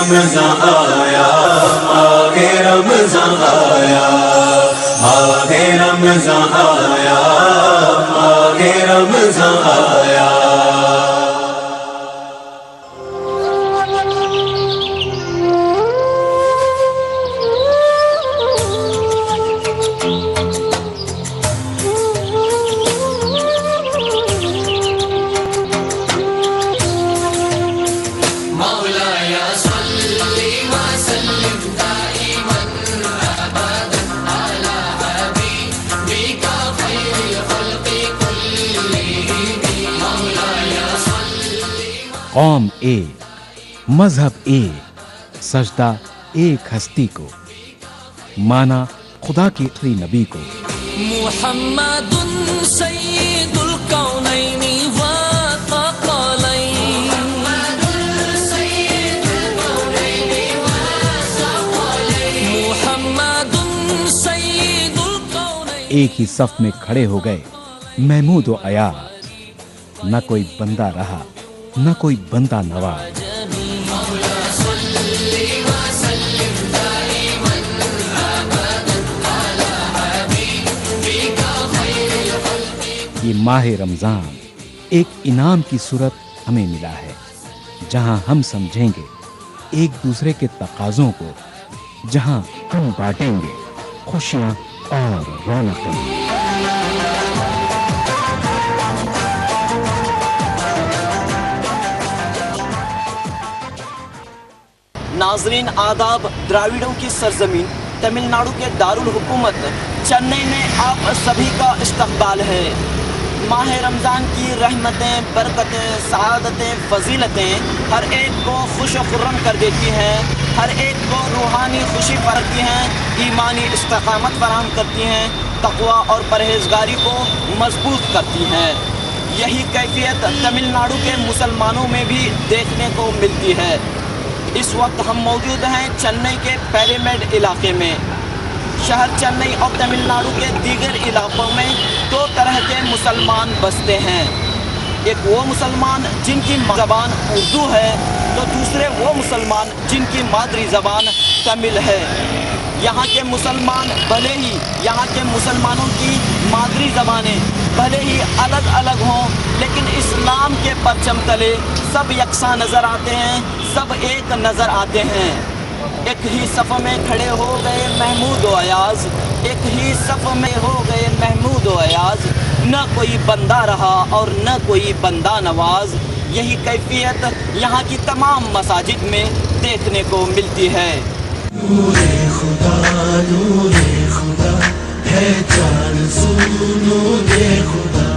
रमज़ान आया, माहे रमज़ान आया, माहे रमज़ान आया, माहे रमज़ान आया। कौम एक, मजहब एक, सजदा एक हस्ती को, माना खुदा के आखिरी नबी को। मुहम्मदुन सय्यिदुल कौनैनि व थक़लैन, मुहम्मदुन सय्यिदुल कौनैन। एक ही सफ में खड़े हो गए महमूद व अयाज, न कोई बंदा रहा न कोई बंदा नवाज। ये माह रमजान एक इनाम की सूरत हमें मिला है, जहां हम समझेंगे एक दूसरे के तकाज़ों को, जहां हम बांटेंगे खुशियां और रौनकें। नाजरीन आदाब, द्राविड़ों की सरजमीन तमिलनाडु के दारुल हुकूमत चेन्नई में आप सभी का इस्तकबाल है। माह रमज़ान की रहमतें, बरकतें, सआदतें, फजीलतें हर एक को खुश खुर्रम कर देती हैं, हर एक को रूहानी खुशी फरकती हैं, ईमानी इस्तिकामत फराहम करती हैं, तक़वा और परहेज़गारी को मजबूत करती हैं। यही कैफियत तमिलनाडु के मुसलमानों में भी देखने को मिलती है। इस वक्त हम मौजूद हैं चेन्नई के पिरामिड इलाके में। शहर चेन्नई और तमिलनाडु के दीगर इलाकों में दो तरह के मुसलमान बसते हैं। एक वो मुसलमान जिनकी ज़बान उर्दू है, तो दूसरे वो मुसलमान जिनकी मादरी ज़बान तमिल है। यहाँ के मुसलमान भले ही यहाँ के मुसलमानों की मादरी ज़बानें भले ही अलग अलग हों, लेकिन इस्लाम के परचम तले सब यकसा नज़र आते हैं, सब एक नज़र आते हैं। एक ही सफ़ में खड़े हो गए महमूद व अयाज, एक ही सफ़ में हो गए महमूद व अयाज, न कोई बंदा रहा और न कोई बंदा नवाज। यही कैफियत यहाँ की तमाम मसाजिद में देखने को मिलती है। नूरे खुदा है जान सू, नूरे खुदा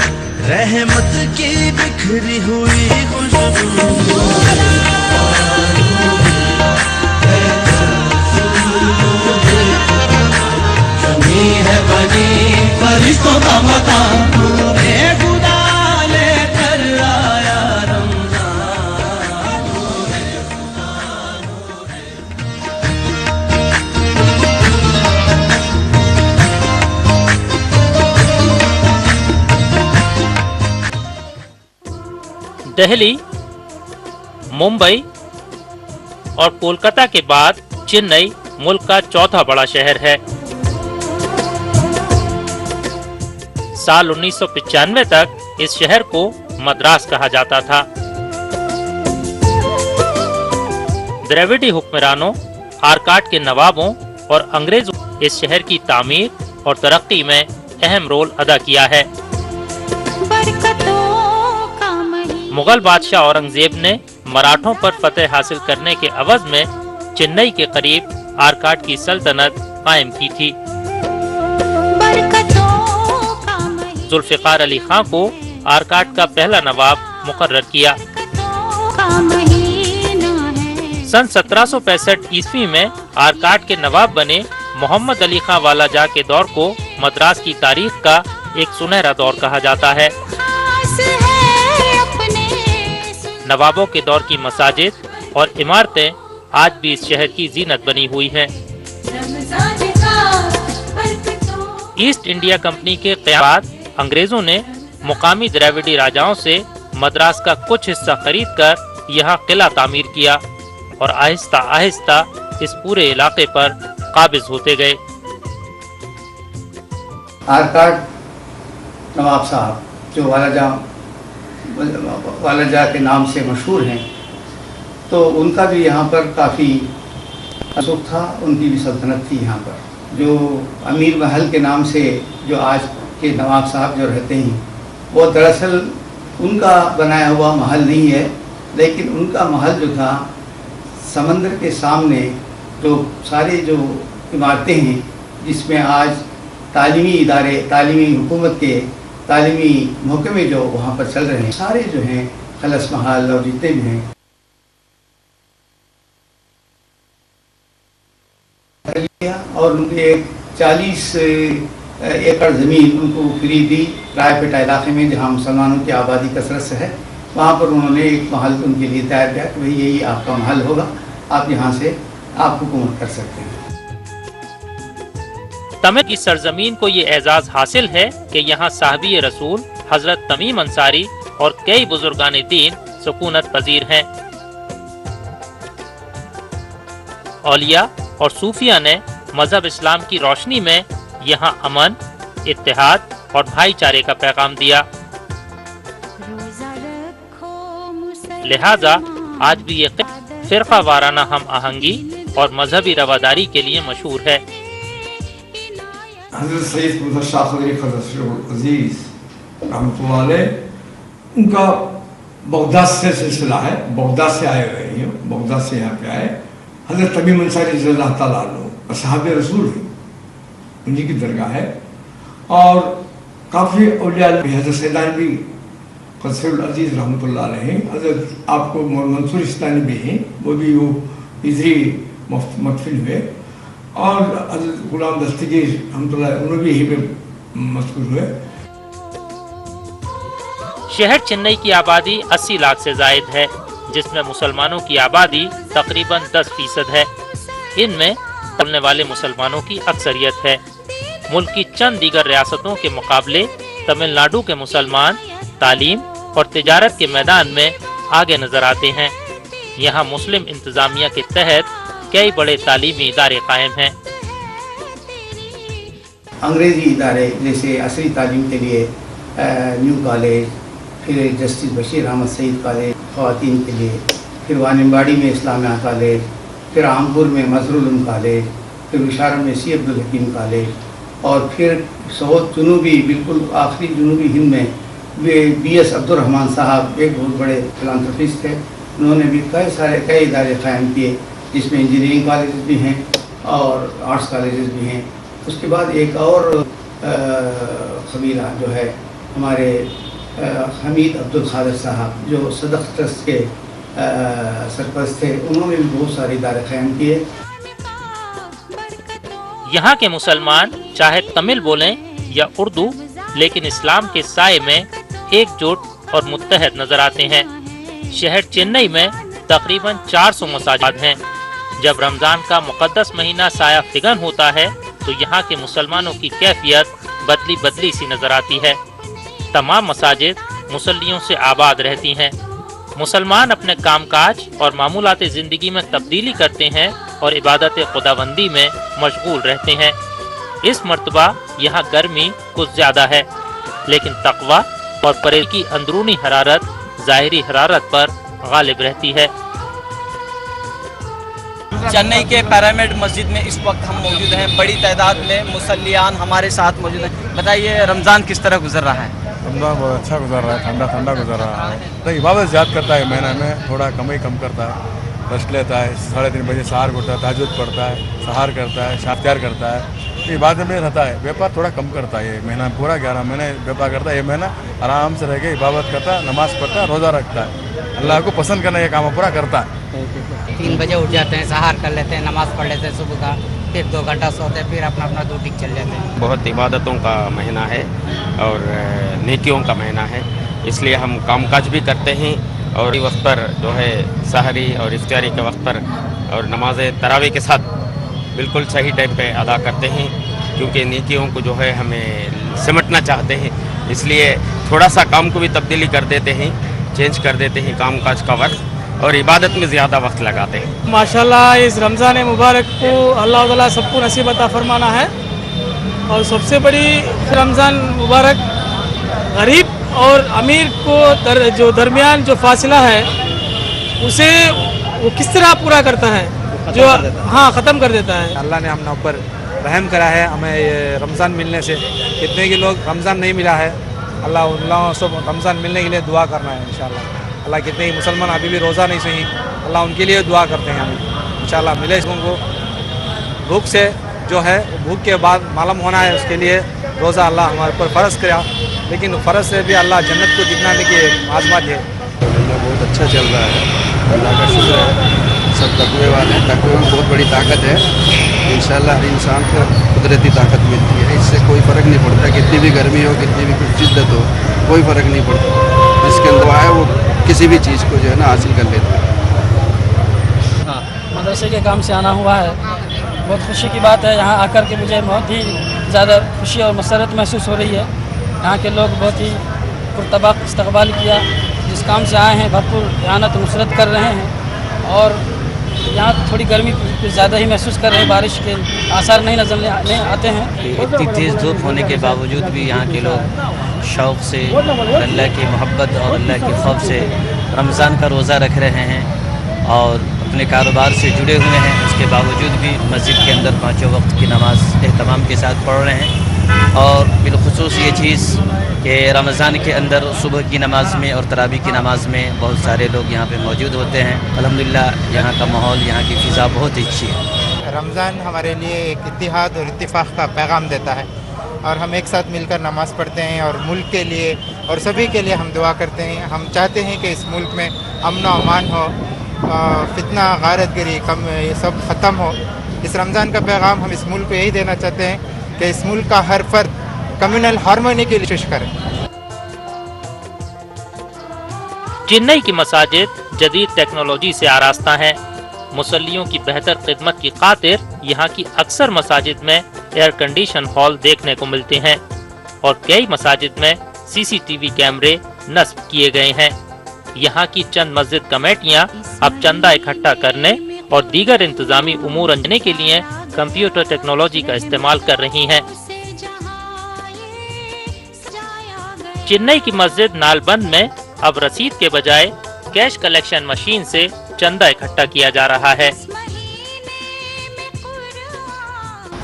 रहमत की बिखरी हुई खुशबू। जमी है बनी फरिश्तों का मकान, नूरे खुदा लेकर आया रमजान, नूरे खुदा दिल्ली, मुंबई और कोलकाता के बाद चेन्नई मुल्क का चौथा बड़ा शहर है। साल 1995 तक इस शहर को मद्रास कहा जाता था। द्रविड़ी हुक्मरानों, आरकाट के नवाबों और अंग्रेजों इस शहर की तामीर और तरक्की में अहम रोल अदा किया है। मुगल बादशाह औरंगजेब ने मराठों पर फतेह हासिल करने के अवज में चेन्नई के करीब आरकाट की सल्तनत कायम की थी। जुल्फ़िकार अली खां को आरकाट का पहला नवाब मुकर्रर किया। सन 1765 ईस्वी में आरकाट के नवाब बने मोहम्मद अली खां वालाजा के दौर को मद्रास की तारीख का एक सुनहरा दौर कहा जाता है। नवाबों के दौर की मसाजिद और इमारतें आज भी इस शहर की जीनत बनी हुई हैं। ईस्ट इंडिया कंपनी के क़याम बाद अंग्रेजों ने मुकामी द्रविड़ी राजाओं से मद्रास का कुछ हिस्सा खरीदकर यहाँ किला तामीर किया और आहिस्ता आहिस्ता इस पूरे इलाके पर काबिज होते गए। आरकाट नवाब साहब जो वालाजा के नाम से मशहूर हैं, तो उनका भी यहाँ पर काफ़ी असुख था, उनकी भी सल्तनत थी यहाँ पर। जो अमीर महल के नाम से जो आज के नवाब साहब जो रहते हैं, वो दरअसल उनका बनाया हुआ महल नहीं है, लेकिन उनका महल जो था समंदर के सामने जो सारे जो इमारतें हैं, जिसमें आज तालीमी इदारे, तालीमी हुकूमत के तालीमी महकमे जो वहाँ पर चल रहे हैं, सारे जो हैं खलस महल और जितने भी हैं, और उनके 40 एकड़ ज़मीन उनको फ्री दी रायपेटा इलाके में, जहाँ मुसलमानों की आबादी कसरत से है। वहाँ पर उन्होंने एक महल उनके लिए तैयार किया कि भाई यही आपका महल होगा, आप यहाँ से आप हुकूमत कर सकते हैं। तमिल की सरजमीन को ये एजाज हासिल है कि यहाँ साहबी रसूल हजरत तमीम अंसारी और कई बुजुर्गान दीन सुकूनत पजीर हैं। औलिया और सूफिया ने मजहब इस्लाम की रोशनी में यहाँ अमन, इत्तेहाद और भाईचारे का पैगाम दिया। लिहाजा आज भी ये फिरका वाराना हम आहंगी और मजहबी रवादारी के लिए मशहूर है। हज़रत सैयद मुहम्मद शाह खदरी अज़ीज़ रहमतुल्लाह अलैह, उनका बगदाद से सिलसिला है, बगदाद से आए हुए हैं, बगदाद से यहाँ पे आए। हज़रत तमीम अंसारी रज़ियल्लाहु ताला अन्हु सहाबे रसूल हैं, उन्हीं की दरगाह है। और काफ़ी औलिया हज़रत सैदानी क़स्रुल अज़ीज़ रहमतुल्लाह अलैह, हज़रत आपको मंसूर इस्तानी भी हैं, वो भी वो इधरी मदफिन हुए। और हज़रत गुलाम दस्तगीर रहमतुल्लाह उन्होंने भी यहीं पे मज़कूर हुए। शहर चेन्नई की आबादी 80 लाख से जायद है, जिसमें मुसलमानों की आबादी तकरीबन 10% है। इनमें चलने वाले मुसलमानों की अक्सरियत है। मुल्क की चंद दीगर रियासतों के मुकाबले तमिलनाडु के मुसलमान तालीम और तिजारत के मैदान में आगे नजर आते हैं। यहाँ मुस्लिम इंतजामिया के तहत कई बड़े तालीमी इदारे कायम हैं। अंग्रेज़ी इदारे जैसे असली तालीम के लिए न्यू कॉलेज, फिर जस्टिस बशीर अहमद सईद कॉलेज ख़वातीन के लिए, फिर वानिम्बाड़ी में इस्लामिया कॉलेज, फिर आमपुर में मज़हरुल कॉलेज, फिर विशारम में सी अब्दुल हकीम कॉलेज, और फिर सऊद जुनूबी बिल्कुल आखिरी जुनूबी हिंद में BS अब्दुर्रहमान साहब एक बहुत बड़े फिलांथ्रोपिस्ट थे। उन्होंने भी कई इदारे कायम किए, जिसमें इंजीनियरिंग कॉलेजेस भी हैं और आर्ट्स कॉलेजेस भी हैं। उसके बाद एक और कबीला जो है हमारे हमीद अब्दुल खादर साहब, जो सदक़ ट्रस्ट के सरपरस्त थे, उन्होंने भी बहुत सारे इदारे कायम किए। यहाँ के मुसलमान चाहे तमिल बोलें या उर्दू, लेकिन इस्लाम के साये में एकजुट और मुत्तहद नजर आते हैं। शहर चेन्नई में तकरीबन 400 मसाजिद हैं। जब रमजान का मुकद्दस महीना साया फिगन होता है, तो यहाँ के मुसलमानों की कैफियत बदली बदली सी नजर आती है। तमाम मसाजिद मुसल्लियों से आबाद रहती हैं। मुसलमान अपने कामकाज और मामूलात ज़िंदगी में तब्दीली करते हैं और इबादत खुदाबंदी में मशगूल रहते हैं। इस मर्तबा यहाँ गर्मी कुछ ज़्यादा है, लेकिन तकवा और परहेज़ की अंदरूनी हरारत ज़ाहिरी हरारत पर गालिब रहती है। चेन्नई के पिरामिड मस्जिद में इस वक्त हम मौजूद हैं। बड़ी तादाद में मुसल्लियान हमारे साथ मौजूद हैं। बताइए, रमज़ान किस तरह गुजर रहा है? रमज़ान बहुत अच्छा गुजर रहा है, ठंडा ठंडा गुजर रहा है। तो इबादत ज़्यादा करता है, महीना में थोड़ा कम करता है, रेस्ट लेता है, 3:30 बजे सहर उठता है, तहज्जुद पढ़ता है, सहर करता है, शाफ्त्यार करता है, तो इबादत में रहता है। व्यापार थोड़ा कम करता है, ये महीना पूरा 11 महीने व्यापार करता है। ये महीना आराम से रह के इबादत करता है, नमाज़ पढ़ता है, रोज़ा रखता है, अल्लाह को पसंद करना ये काम पूरा करता है। 3 बजे उठ जाते हैं, सहर कर लेते हैं, नमाज़ पढ़ लेते हैं सुबह का, फिर 2 घंटा सोते हैं, फिर अपना ड्यूटी चल जाते हैं। बहुत इबादतों का महीना है और नेकियों का महीना है, इसलिए हम कामकाज भी करते हैं और वक्त पर जो है सहरी और इफ्तारी के वक्त पर और नमाज तरावी के साथ बिल्कुल सही टाइम पे अदा करते हैं, क्योंकि नेकियों को जो है हमें सिमटना चाहते हैं। इसलिए थोड़ा सा काम को भी तब्दीली कर देते हैं, चेंज कर देते हैं कामकाज का वक्त, और इबादत में ज़्यादा वक्त लगाते हैं। माशाल्लाह इस रमज़ान मुबारक को अल्लाह ताला सबको नसीब अता फरमाना है। और सबसे बड़ी रमज़ान मुबारक गरीब और अमीर को जो दरमियान जो फासला है उसे वो किस तरह पूरा करता है, जो हाँ ख़त्म कर देता है। अल्लाह ने हम ऊपर रहम करा है हमें ये रमज़ान मिलने से। कितने के लोग रमज़ान नहीं मिला है, अल्लाह उन लोगों सब रमज़ान मिलने के लिए दुआ करना है इंशाल्लाह। अल्लाह कितने ही मुसलमान अभी भी रोज़ा नहीं सही, अल्लाह उनके लिए दुआ करते हैं हम इंशाल्लाह मिले इसको। भूख से जो है भूख के बाद मालूम होना है, उसके लिए रोज़ा अल्लाह हमारे ऊपर फ़र्ज़ किया, लेकिन फ़र्ज़ से भी अल्लाह जन्नत को दिखलाने की आज़मात है। बहुत अच्छा चल रहा है, अल्लाह का शुक्र है। सब तकवे वाले हैं, तकवे में बहुत बड़ी ताकत है। इंशाल्लाह हर इंसान को कुदरती ताकत मिलती है, इससे कोई फ़र्क नहीं पड़ता। कितनी भी गर्मी हो, कितनी भी कुछ शिद्दत हो, कोई फ़र्क नहीं पड़ता। जिसके अंदर आए वो किसी भी चीज़ को जो है ना हासिल कर लेता है। मदरसे के काम से आना हुआ है, बहुत खुशी की बात है। यहाँ आकर के मुझे बहुत ही ज़्यादा खुशी और मसरत महसूस हो रही है। यहाँ के लोग बहुत ही पुरतबाक इस्तकबाल किया, जिस काम से आए हैं भरपूर इआनत नुसरत कर रहे हैं। और यहाँ थोड़ी गर्मी कुछ ज़्यादा ही महसूस कर रहे हैं, बारिश के आसार नहीं नजर नहीं आते हैं। इतनी तेज़ धूप होने के बावजूद भी यहाँ के लोग शौक़ से, अल्लाह की मोहब्बत और अल्लाह के खौफ से रमज़ान का रोज़ा रख रहे हैं और अपने कारोबार से जुड़े हुए हैं। उसके बावजूद भी मस्जिद के अंदर पाँचों वक्त की नमाज़ एहतमाम के साथ पढ़ रहे हैं। और बिलखुसूस ये चीज़ कि रमज़ान के अंदर सुबह की नमाज़ में और तरावी की नमाज़ में बहुत सारे लोग यहाँ पे मौजूद होते हैं। अल्हम्दुलिल्लाह यहाँ का माहौल, यहाँ की फ़िज़ा बहुत ही अच्छी है। रमज़ान हमारे लिए एक इत्तिहाद और इत्तिफ़ाक़ का पैगाम देता है और हम एक साथ मिलकर नमाज़ पढ़ते हैं और मुल्क के लिए और सभी के लिए हम दुआ करते हैं। हम चाहते हैं कि इस मुल्क में अमन व अमान हो, फितना गारतगिरी कम, ये सब ख़त्म हो। इस रमज़ान का पैगाम हम इस मुल्क को यही देना चाहते हैं कि इस मुल्क का हर फर्द कम्युनल हार्मोनी की कोशिश करे। चेन्नई की मसाजिद जदीद टेक्नोलॉजी से आरास्ता हैं। मुसल्लियों की बेहतर खिदमत की खातिर यहाँ की अक्सर मसाजिद में एयर कंडीशन हॉल देखने को मिलते हैं और कई मसाजिद में CCTV कैमरे नस्ब किए गए हैं। यहाँ की चंद मस्जिद कमेटियाँ अब चंदा इकट्ठा करने और दीगर इंतजामी उमूर अंजाने के लिए कंप्यूटर टेक्नोलॉजी का इस्तेमाल कर रही हैं। चेन्नई की मस्जिद नालबंद में अब रसीद के बजाय कैश कलेक्शन मशीन से चंदा इकट्ठा किया जा रहा है।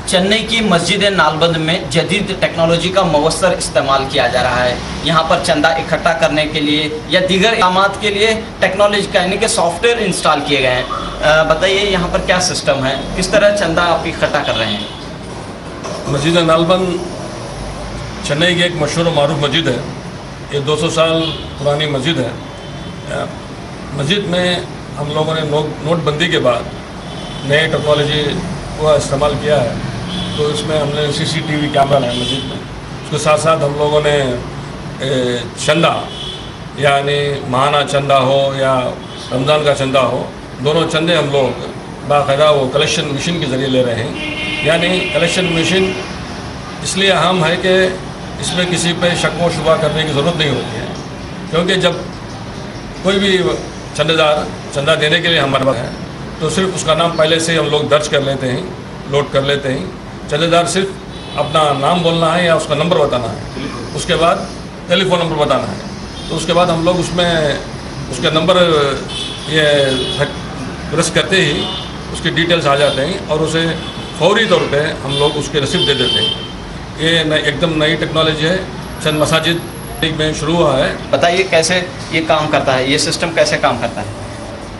चेन्नई की मस्जिद नालबंद में जदीद टेक्नोलॉजी का मवस्सर इस्तेमाल किया जा रहा है। यहाँ पर चंदा इकट्ठा करने के लिए या दीगर इक़ामात के लिए टेक्नोलॉजी का यानी कि सॉफ्टवेयर इंस्टॉल किए गए हैं। बताइए यहाँ पर क्या सिस्टम है, किस तरह चंदा आप इकट्ठा कर रहे हैं? मस्जिद नालबंद चेन्नई की एक मशहूर मारूफ मस्जिद है। ये 200 साल पुरानी मस्जिद है। मस्जिद में हम लोगों ने नोटबंदी के बाद नए टेक्नोलॉजी का इस्तेमाल किया है, तो इसमें हमने CCTV कैमरा है मस्जिद में। उसके साथ साथ हम लोगों ने चंदा यानी माहाना चंदा हो या रमज़ान का चंदा हो, दोनों चंदे हम लोग बाकायदा वो कलेक्शन मशीन के ज़रिए ले रहे हैं। यानी कलेक्शन मशीन इसलिए अहम है कि इसमें किसी पे शक व शुबा करने की ज़रूरत नहीं होती है, क्योंकि जब कोई भी चंदेदार चंदा देने के लिए हमारे पास है तो सिर्फ उसका नाम पहले से हम लोग दर्ज कर लेते हैं, नोट कर लेते हैं। चंदेदार सिर्फ अपना नाम बोलना है या उसका नंबर बताना है, उसके बाद टेलीफोन नंबर बताना है, तो उसके बाद हम लोग उसमें उसके नंबर ये प्रेस करते ही उसकी डिटेल्स आ जाते हैं और उसे फौरी तौर पे हम लोग उसके रसीद दे देते हैं। ये एकदम नई टेक्नोलॉजी है, चंद मसाजिद में शुरू हुआ है। बताइए कैसे ये काम करता है, ये सिस्टम कैसे काम करता है?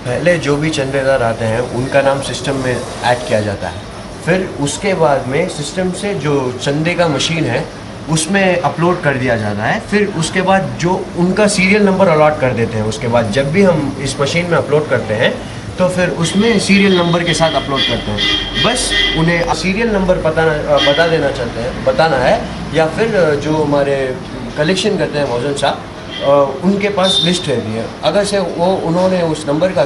पहले जो भी चंदेदार आते हैं उनका नाम सिस्टम में ऐड किया जाता है, फिर उसके बाद में सिस्टम से जो चंदे का मशीन है उसमें अपलोड कर दिया जाता है। फिर उसके बाद जो उनका सीरियल नंबर अलॉट कर देते हैं। उसके बाद जब भी हम इस मशीन में अपलोड करते हैं तो फिर उसमें सीरियल नंबर के साथ अपलोड करते हैं। बस उन्हें सीरियल नंबर बता देना चाहते हैं, बताना है, या फिर जो हमारे कलेक्शन करते हैं मौजूद साहब उनके पास लिस्ट रहती है। अगर से वो उन्होंने उस नंबर का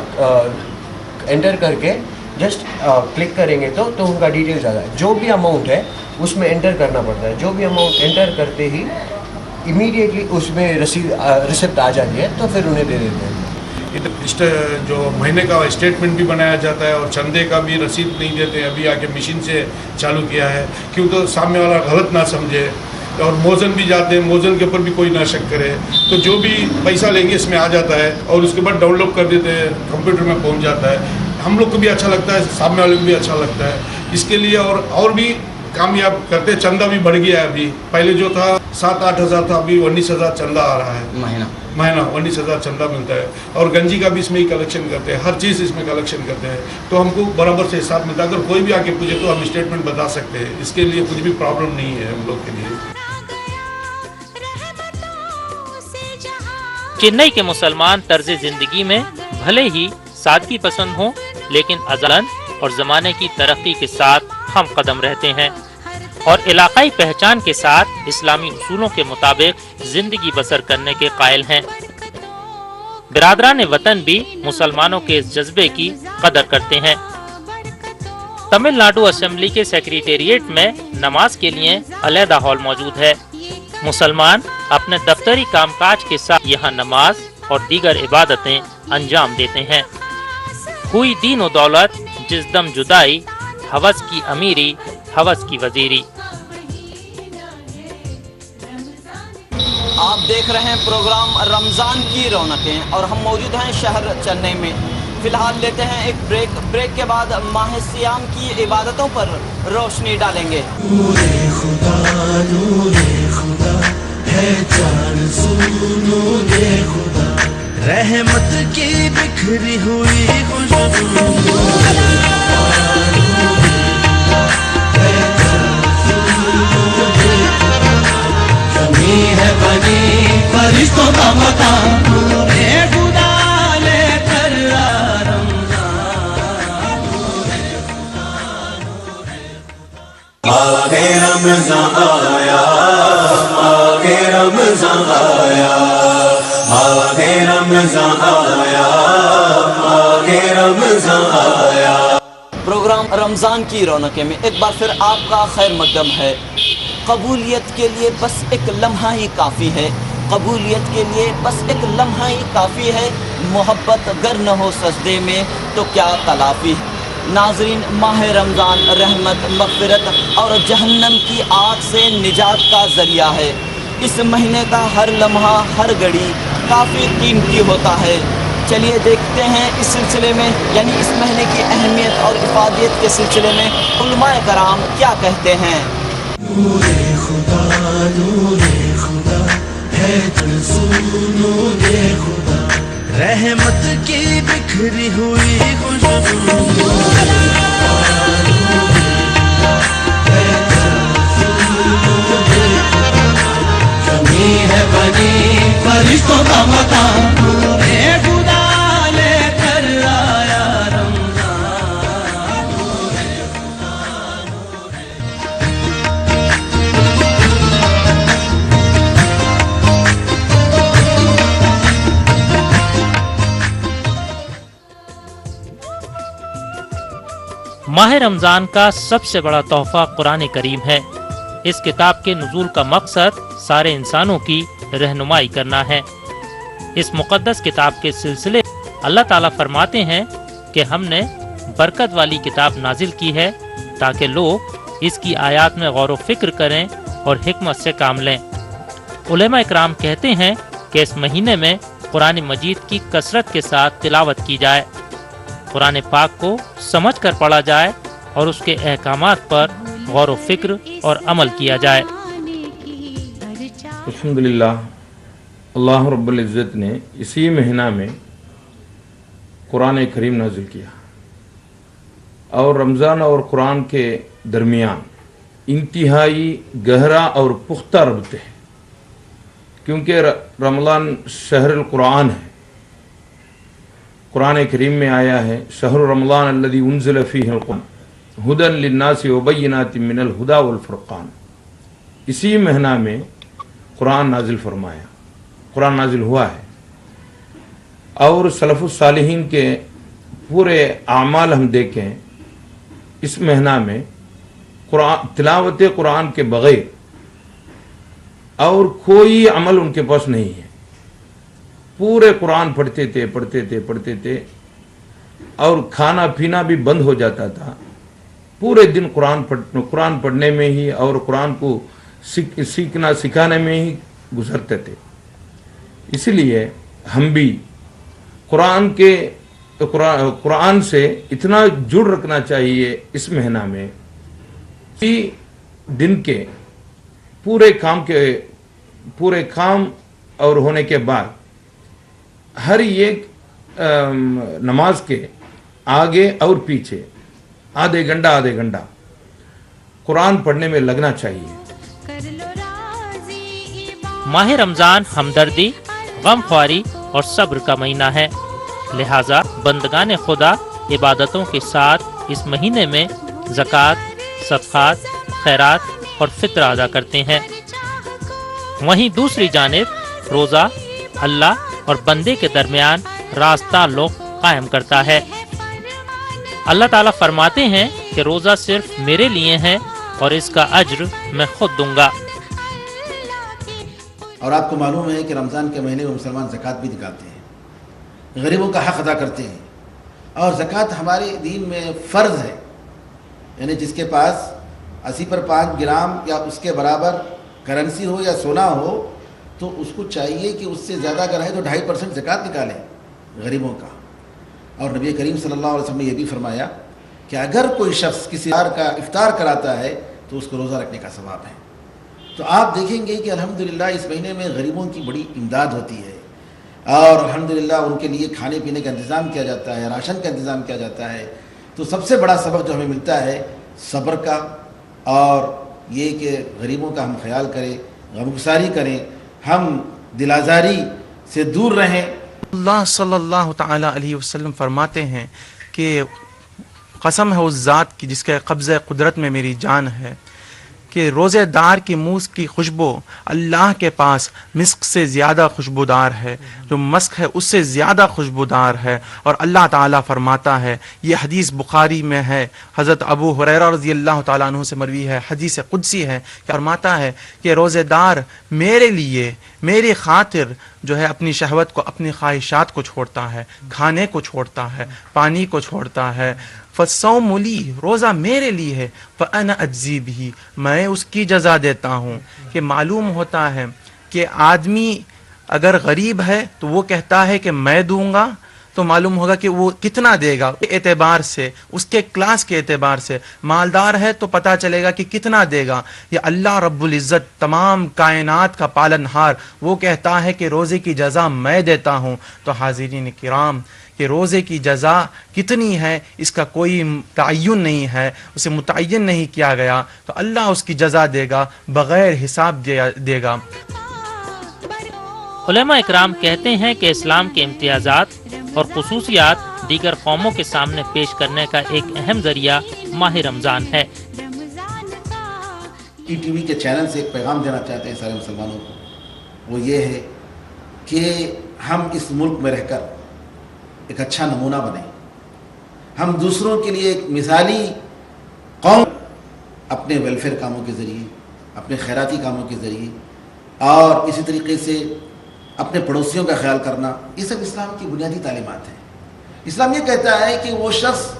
एंटर करके जस्ट क्लिक करेंगे तो उनका डिटेल्स आ जाए। जो भी अमाउंट है उसमें एंटर करना पड़ता है। जो भी अमाउंट एंटर करते ही इमीडिएटली उसमें रिसिप्ट आ जाती है, तो फिर उन्हें दे देते हैं। ये जो महीने का स्टेटमेंट भी बनाया जाता है और चंदे का भी रसीद नहीं देते, अभी आके मशीन से चालू किया है, क्यों तो सामने वाला गलत ना समझे। और मोजन भी जाते हैं, मोजन के ऊपर भी कोई ना शक करे, तो जो भी पैसा लेंगे इसमें आ जाता है और उसके बाद डाउनलोड कर देते हैं, कंप्यूटर में पहुंच जाता है। हम लोग को भी अच्छा लगता है, सामने वाले को भी अच्छा लगता है। इसके लिए और भी कामयाब करते हैं। चंदा भी बढ़ गया है, अभी पहले जो था 7-8 हज़ार था, अभी 19,000 चंदा आ रहा है महीना 19,000 चंदा मिलता है। और गंजी का भी इसमें ही कलेक्शन करते हैं, हर चीज़ इसमें कलेक्शन करते हैं, तो हमको बराबर से हिसाब मिलता है। अगर कोई भी आके पूछे तो हम स्टेटमेंट बता सकते हैं, इसके लिए कुछ भी प्रॉब्लम नहीं है हम लोग के लिए। चेन्नई के मुसलमान तर्ज जिंदगी में भले ही सादगी पसंद हो, लेकिन अज़लन और ज़माने की तरक्की के साथ हम कदम रहते हैं और इलाकाई पहचान के साथ इस्लामी उसूलों के मुताबिक जिंदगी बसर करने के कायल हैं। बिरादरान वतन भी मुसलमानों के इस जज्बे की कदर करते हैं। तमिलनाडु असेंबली के सेक्रेटेरिएट में नमाज के लिए अलहदा हॉल मौजूद है। मुसलमान अपने दफ्तरी कामकाज के साथ यहाँ नमाज और दीगर इबादतें अंजाम देते हैं। हुई दीन व दौलत जिस दम जुदाई, हवस की अमीरी हवस की वजीरी। आप देख रहे हैं प्रोग्राम रमज़ान की रौनकें और हम मौजूद हैं शहर चेन्नई में। फिलहाल लेते हैं एक ब्रेक के बाद माह सियाम की इबादतों पर रोशनी डालेंगे। नूरे खुदा है जान सुनो दे खुदा, रहमत की बिखरी हुई खुशबू। जमीन है बनी फरिश्तों का मकान, नूरे खुदा लेकर आ रमज़ान। आगे रमज़ान आया, आगे रमज़ान आया, आगे रमज़ान आया, आगे रमज़ान आया। प्रोग्राम रमज़ान की रौनकें में एक बार फिर आपका खैर मकदम है। कबूलियत के लिए बस एक लम्हा ही काफ़ी है, कबूलियत के लिए बस एक लम्हा ही काफ़ी है। मोहब्बत गर न हो सजदे में तो क्या तलाफ़ी है। नाजरीन, माह रमज़ान रहमत, मग़फ़िरत और जहन्नम की आग से निजात का ज़रिया है। इस महीने का हर लम्हा हर घड़ी काफ़ी कीमती होता है। चलिए देखते हैं इस सिलसिले में, यानी इस महीने की अहमियत और इफादियत के सिलसिले में उलमाए कराम क्या कहते हैं। नूरे खुदा है सुनो दे खुदा, रहमत की बिखरी हुई खुशबू। जमीन है बनी फरिश्तों का मकान, नूरे खुदा लेकर आया रमज़ान। माह रमज़ान का सबसे बड़ा तोहफा कुरान करीम है। इस किताब के नुज़ूल का मकसद सारे इंसानों की रहनुमाई करना है। इस मुक़द्दस किताब के सिलसिले अल्लाह ताला फरमाते हैं कि हमने बरकत वाली किताब नाजिल की है ताकि लोग इसकी आयत में गौर व फिक्र करें और हिकमत से काम लें। उलेमा इकराम कहते हैं कि इस महीने में कुरान मजीद की कसरत के साथ तिलावत की जाए, कुरान पाक को समझ कर पढ़ा जाए और उसके अहकामात पर गौर व फिक्र और अमल किया जाए। अल्हम्दुलिल्लाह, अल्लाह रब्बुल इज़्ज़त ने इसी महीना में कुरान करीम नाजिल किया और रमज़ान और कुरान के दरमियान इंतहाई गहरा और पुख्ता रब्त है, क्योंकि रमज़ान शहरुल कुरान है। कुरान करीम में आया है, शहर रमज़ान अल्लज़ी उन्ज़िल फ़ीहिल कुरान हुदन लिन्नासि व बय्यिनातिन मिनल हुदा वल फ़ुरक़ान। इसी महीना में कुरान नाजिल फरमाया, कुरान नाजिल हुआ है। और सलफ़ुस सालिहीन के पूरे आमाल हम देखें, इस महीना में कुरान तिलावत कुरान के बग़ैर और कोई अमल उनके पास नहीं है। पूरे कुरान पढ़ते थे और खाना पीना भी बंद हो जाता था। पूरे दिन कुरान पढ़ने में ही और कुरान को सीखना सिखाने में ही गुजरते थे। इसलिए हम भी कुरान से इतना जुड़ रखना चाहिए इस महीना में कि दिन के पूरे काम और होने के बाद हर एक नमाज के आगे और पीछे आधे घंटा कुरान पढ़ने में लगना चाहिए। माह रमजान हमदर्दी, गमख्वारी और सब्र का महीना है, लिहाजा बंदगान खुदा इबादतों के साथ इस महीने में ज़कात, सदक़ात, खैरात और फित्र अदा करते हैं। वहीं दूसरी जानिब रोज़ा अल्लाह और बंदे के दरमियान रास्ता लोग कायम करता है। अल्लाह ताला फरमाते हैं कि रोज़ा सिर्फ मेरे लिए है और इसका अज्र मैं खुद दूंगा। और आपको मालूम है कि रमज़ान के महीने में मुसलमान ज़कात भी निकालते हैं, गरीबों का हक़ अदा करते हैं। और ज़कात हमारे दीन में फ़र्ज़ है, यानी जिसके पास 80 पर 5 ग्राम या उसके बराबर करेंसी हो या सोना हो तो उसको चाहिए कि उससे ज़्यादा अगर है तो 2.5% ज़कात निकालें गरीबों का। और नबी करीम सल्लल्लाहु अलैहि वसल्लम ने यह भी फरमाया कि अगर कोई शख्स किसी का इफ्तार कराता है तो उसको रोज़ा रखने का सवाब है। तो आप देखेंगे कि अल्हम्दुलिल्लाह इस महीने में गरीबों की बड़ी इमदाद होती है और अल्हम्दुलिल्लाह उनके लिए खाने पीने का इंतज़ाम किया जाता है, राशन का इंतज़ाम किया जाता है। तो सबसे बड़ा सबक जो हमें मिलता है सब्र का, और ये कि गरीबों का हम ख्याल करें, गमगुसारी करें, हम दिलाजारी से दूर रहें। अल्लाह सल्लल्लाहु ताला अलैहि वसल्लम फरमाते हैं कि कसम है उस ज़ात की जिसके कब्ज़े कुदरत में मेरी जान है कि रोज़ेदार की मुँह की खुशबू अल्लाह के पास मिस्क से ज़्यादा खुशबूदार है, जो मस्क है उससे ज़्यादा खुशबूदार है। और अल्लाह ताला फरमाता है, ये हदीस बुखारी में है, हज़रत अबू हुरैरा रज़ियल्लाहु ताला अन्हु से मरवी है, हदीस कुदसी है, फरमाता है कि रोज़ेदार मेरे लिए मेरी खातिर जो है अपनी शहवत को, अपनी ख्वाहिशात को छोड़ता है, खाने को छोड़ता है, पानी को छोड़ता है। फ़सौमुली, रोज़ा मेरे लिए है, फ़अना अज्ज़ी बिही, मैं उसकी जज़ा देता हूँ। कि मालूम होता है कि आदमी अगर गरीब है तो वो कहता है कि मैं दूंगा, तो मालूम होगा कि वो कितना देगा के एतबार से, उसके क्लास के एतबार से। मालदार है तो पता चलेगा कि कितना देगा। ये अल्लाह रब्बुल इज़्ज़त तमाम कायनात का पालनहार, वो कहता है कि रोज़े की जज़ा मैं देता हूँ। तो हाज़िरीन किराम, कि रोज़े की जज़ा कितनी है इसका कोई तयन नहीं है, उसे मुतय्यन नहीं किया गया, तो अल्लाह उसकी जज़ा देगा, बग़ैर हिसाब देगा। उलमा इकराम कहते हैं कि इस्लाम के इम्तियाज़ात और खुसूसियात दीगर कौमों के सामने पेश करने का एक अहम ज़रिया माह रमज़ान है। ईटीवी के चैनल से एक पैगाम देना चाहते हैं सारे मुसलमानों को, वो ये है कि हम इस मुल्क में रहकर एक अच्छा नमूना बने, हम दूसरों के लिए एक मिसाली कौम, अपने वेलफेयर कामों के ज़रिए, अपने खैराती कामों के ज़रिए, और इसी तरीके से अपने पड़ोसियों का ख्याल करना, ये सब इस्लाम की बुनियादी तालीमात है। इस्लाम ये कहता है कि वो शख्स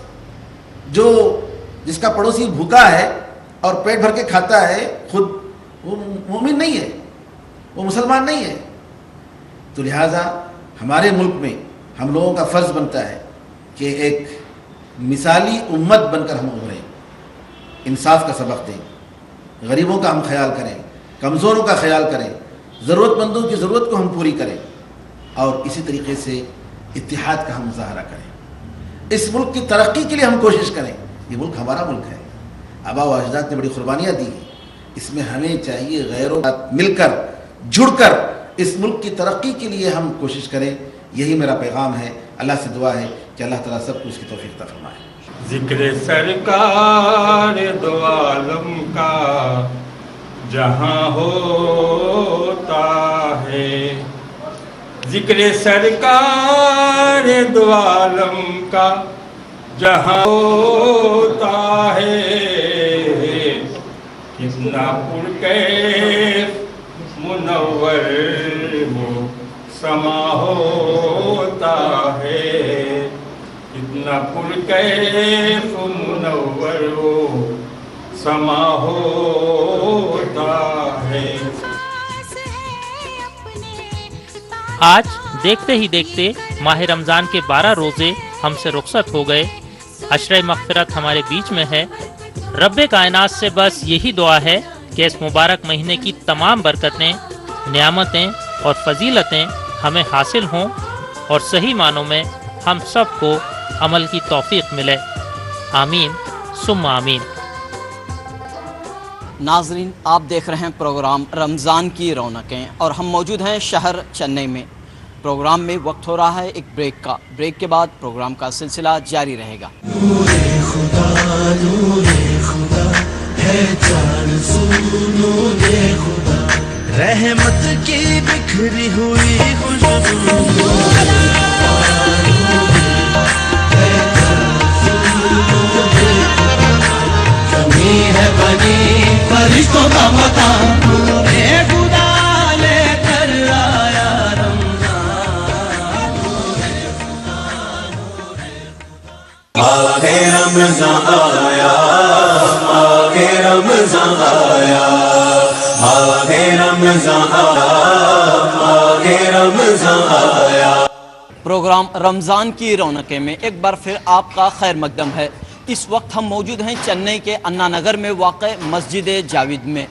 जिसका पड़ोसी भूखा है और पेट भर के खाता है, खुद वो मोमिन नहीं है, वो मुसलमान नहीं है। तो लिहाजा हमारे मुल्क में हम लोगों का फ़र्ज़ बनता है कि एक मिसाली उम्मत बनकर हम उभरें, इंसाफ का सबक दें, गरीबों का हम ख्याल करें, कमज़ोरों का ख्याल करें, ज़रूरतमंदों की ज़रूरत को हम पूरी करें, और इसी तरीके से इत्तिहाद का हम मुज़ाहरा करें। इस मुल्क की तरक्की के लिए हम कोशिश करें। ये मुल्क हमारा मुल्क है, आबा व अजदाद ने बड़ी कुर्बानियाँ दी हैं, इसमें हमें चाहिए गैरों के साथ मिलकर जुड़कर इस मुल्क की तरक्की के लिए हम कोशिश करें। यही मेरा पैगाम है। अल्लाह से दुआ है कि अल्लाह ताला सबको उसकी तौफीक अता फरमाए। ज़िक्र सरकार दो आलम का जहाँ होता है, ज़िक्र सरकार दो आलम का जहाँ होता है, कितना पुरकैफ मुनव्वर हो समा होता है, इतना पुरकैफ मुनव्वर वो समा होता है। आज देखते ही देखते माह रमज़ान के 12 रोज़े हमसे रुखसत हो गए। अशरे मग़फ़िरत हमारे बीच में है। रब्बे कायनात से बस यही दुआ है कि इस मुबारक महीने की तमाम बरकतें, नियामतें और फजीलतें हमें हासिल हों और सही मानों में हम सबको अमल की तौफीक मिले। आमीन सुम्मा आमीन। नाजरीन, आप देख रहे हैं प्रोग्राम रमज़ान की रौनकें और हम मौजूद हैं शहर चेन्नई में। प्रोग्राम में वक्त हो रहा है एक ब्रेक का। ब्रेक के बाद प्रोग्राम का सिलसिला जारी रहेगा। नूरे खुदा है जान नूरे खुदा, रहमत की बिखरी हुई खुशबू। ज़मीन है बनी फरिश्तों का मकान, नूरे खुदा लेकर आया रमज़ान। आगे रमज़ान आया, आगे रमज़ान आया, आगे रमज़ान आया, आगे रमज़ान आया। प्रोग्राम रमज़ान की रौनकें में एक बार फिर आपका खैर मकदम है। इस वक्त हम मौजूद हैं चेन्नई के अन्ना नगर में वाक़ मस्जिद जावेद में।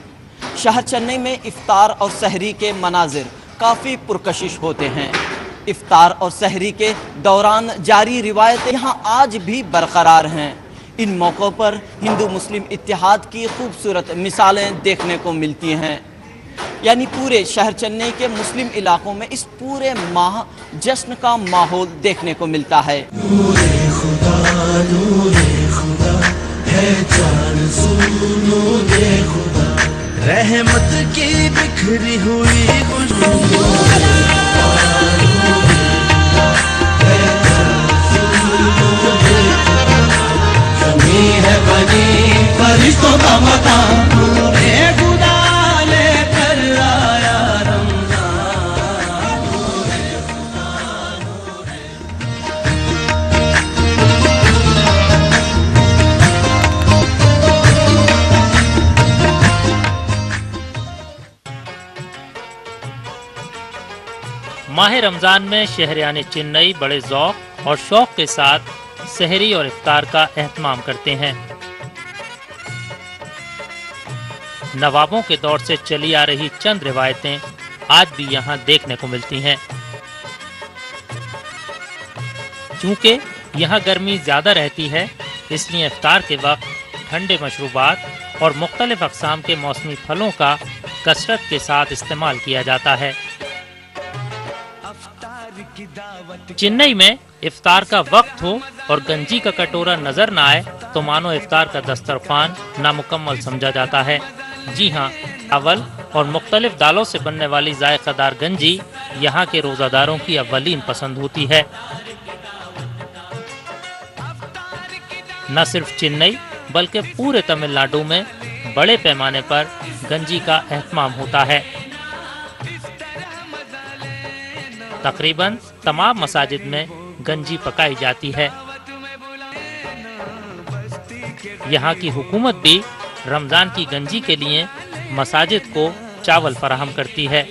शहर चेन्नई में इफ्तार और सहरी के मनाजिर काफ़ी पुरकशिश होते हैं। इफ्तार और सहरी के दौरान जारी रिवायतें यहाँ आज भी बरकरार हैं। इन मौक़ों पर हिंदू मुस्लिम इत्तेहाद की खूबसूरत मिसालें देखने को मिलती हैं। यानी पूरे शहर चेन्नई के मुस्लिम इलाकों में इस पूरे माह जश्न का माहौल देखने को मिलता है। नूरे खुदा है जान नूरे खुदा, रहमत की बिखरी हुई खुशबू। ज़मीन है बनी फरिश्तों का मकान, नूरे खुदा लेकर आया रमज़ान। माह रमज़ान में शहरियान चेन्नई बड़े ज़ौक़ और शौक़ के साथ सहरी और इफ्तार का एहतमाम करते हैं। नवाबों के दौर से चली आ रही चंद रिवायतें आज भी यहाँ देखने को मिलती हैं। चूँकि यहाँ गर्मी ज़्यादा रहती है, इसलिए इफ्तार के वक्त ठंडे मशरूबात और मुख्तलिफ अक़साम के मौसमी फलों का कसरत के साथ इस्तेमाल किया जाता है। चेन्नई में इफ्तार का वक्त हो और गंजी का कटोरा नजर न आए तो मानो इफ्तार का दस्तरखान नामुकम्मल समझा जाता है। जी हाँ, चावल और मुख्तलिफ दालों से बनने वाली जायकादार गंजी यहाँ के रोज़ादारों की अव्वलीन पसंद होती है। न सिर्फ चेन्नई बल्कि पूरे तमिलनाडु में बड़े पैमाने पर गंजी का एहतमाम होता है। तकरीबन तमाम मसाजिद में गंजी पकाई जाती है। यहाँ की हुकूमत भी रमज़ान की गंजी के लिए मसाजिद को चावल फराहम करती है।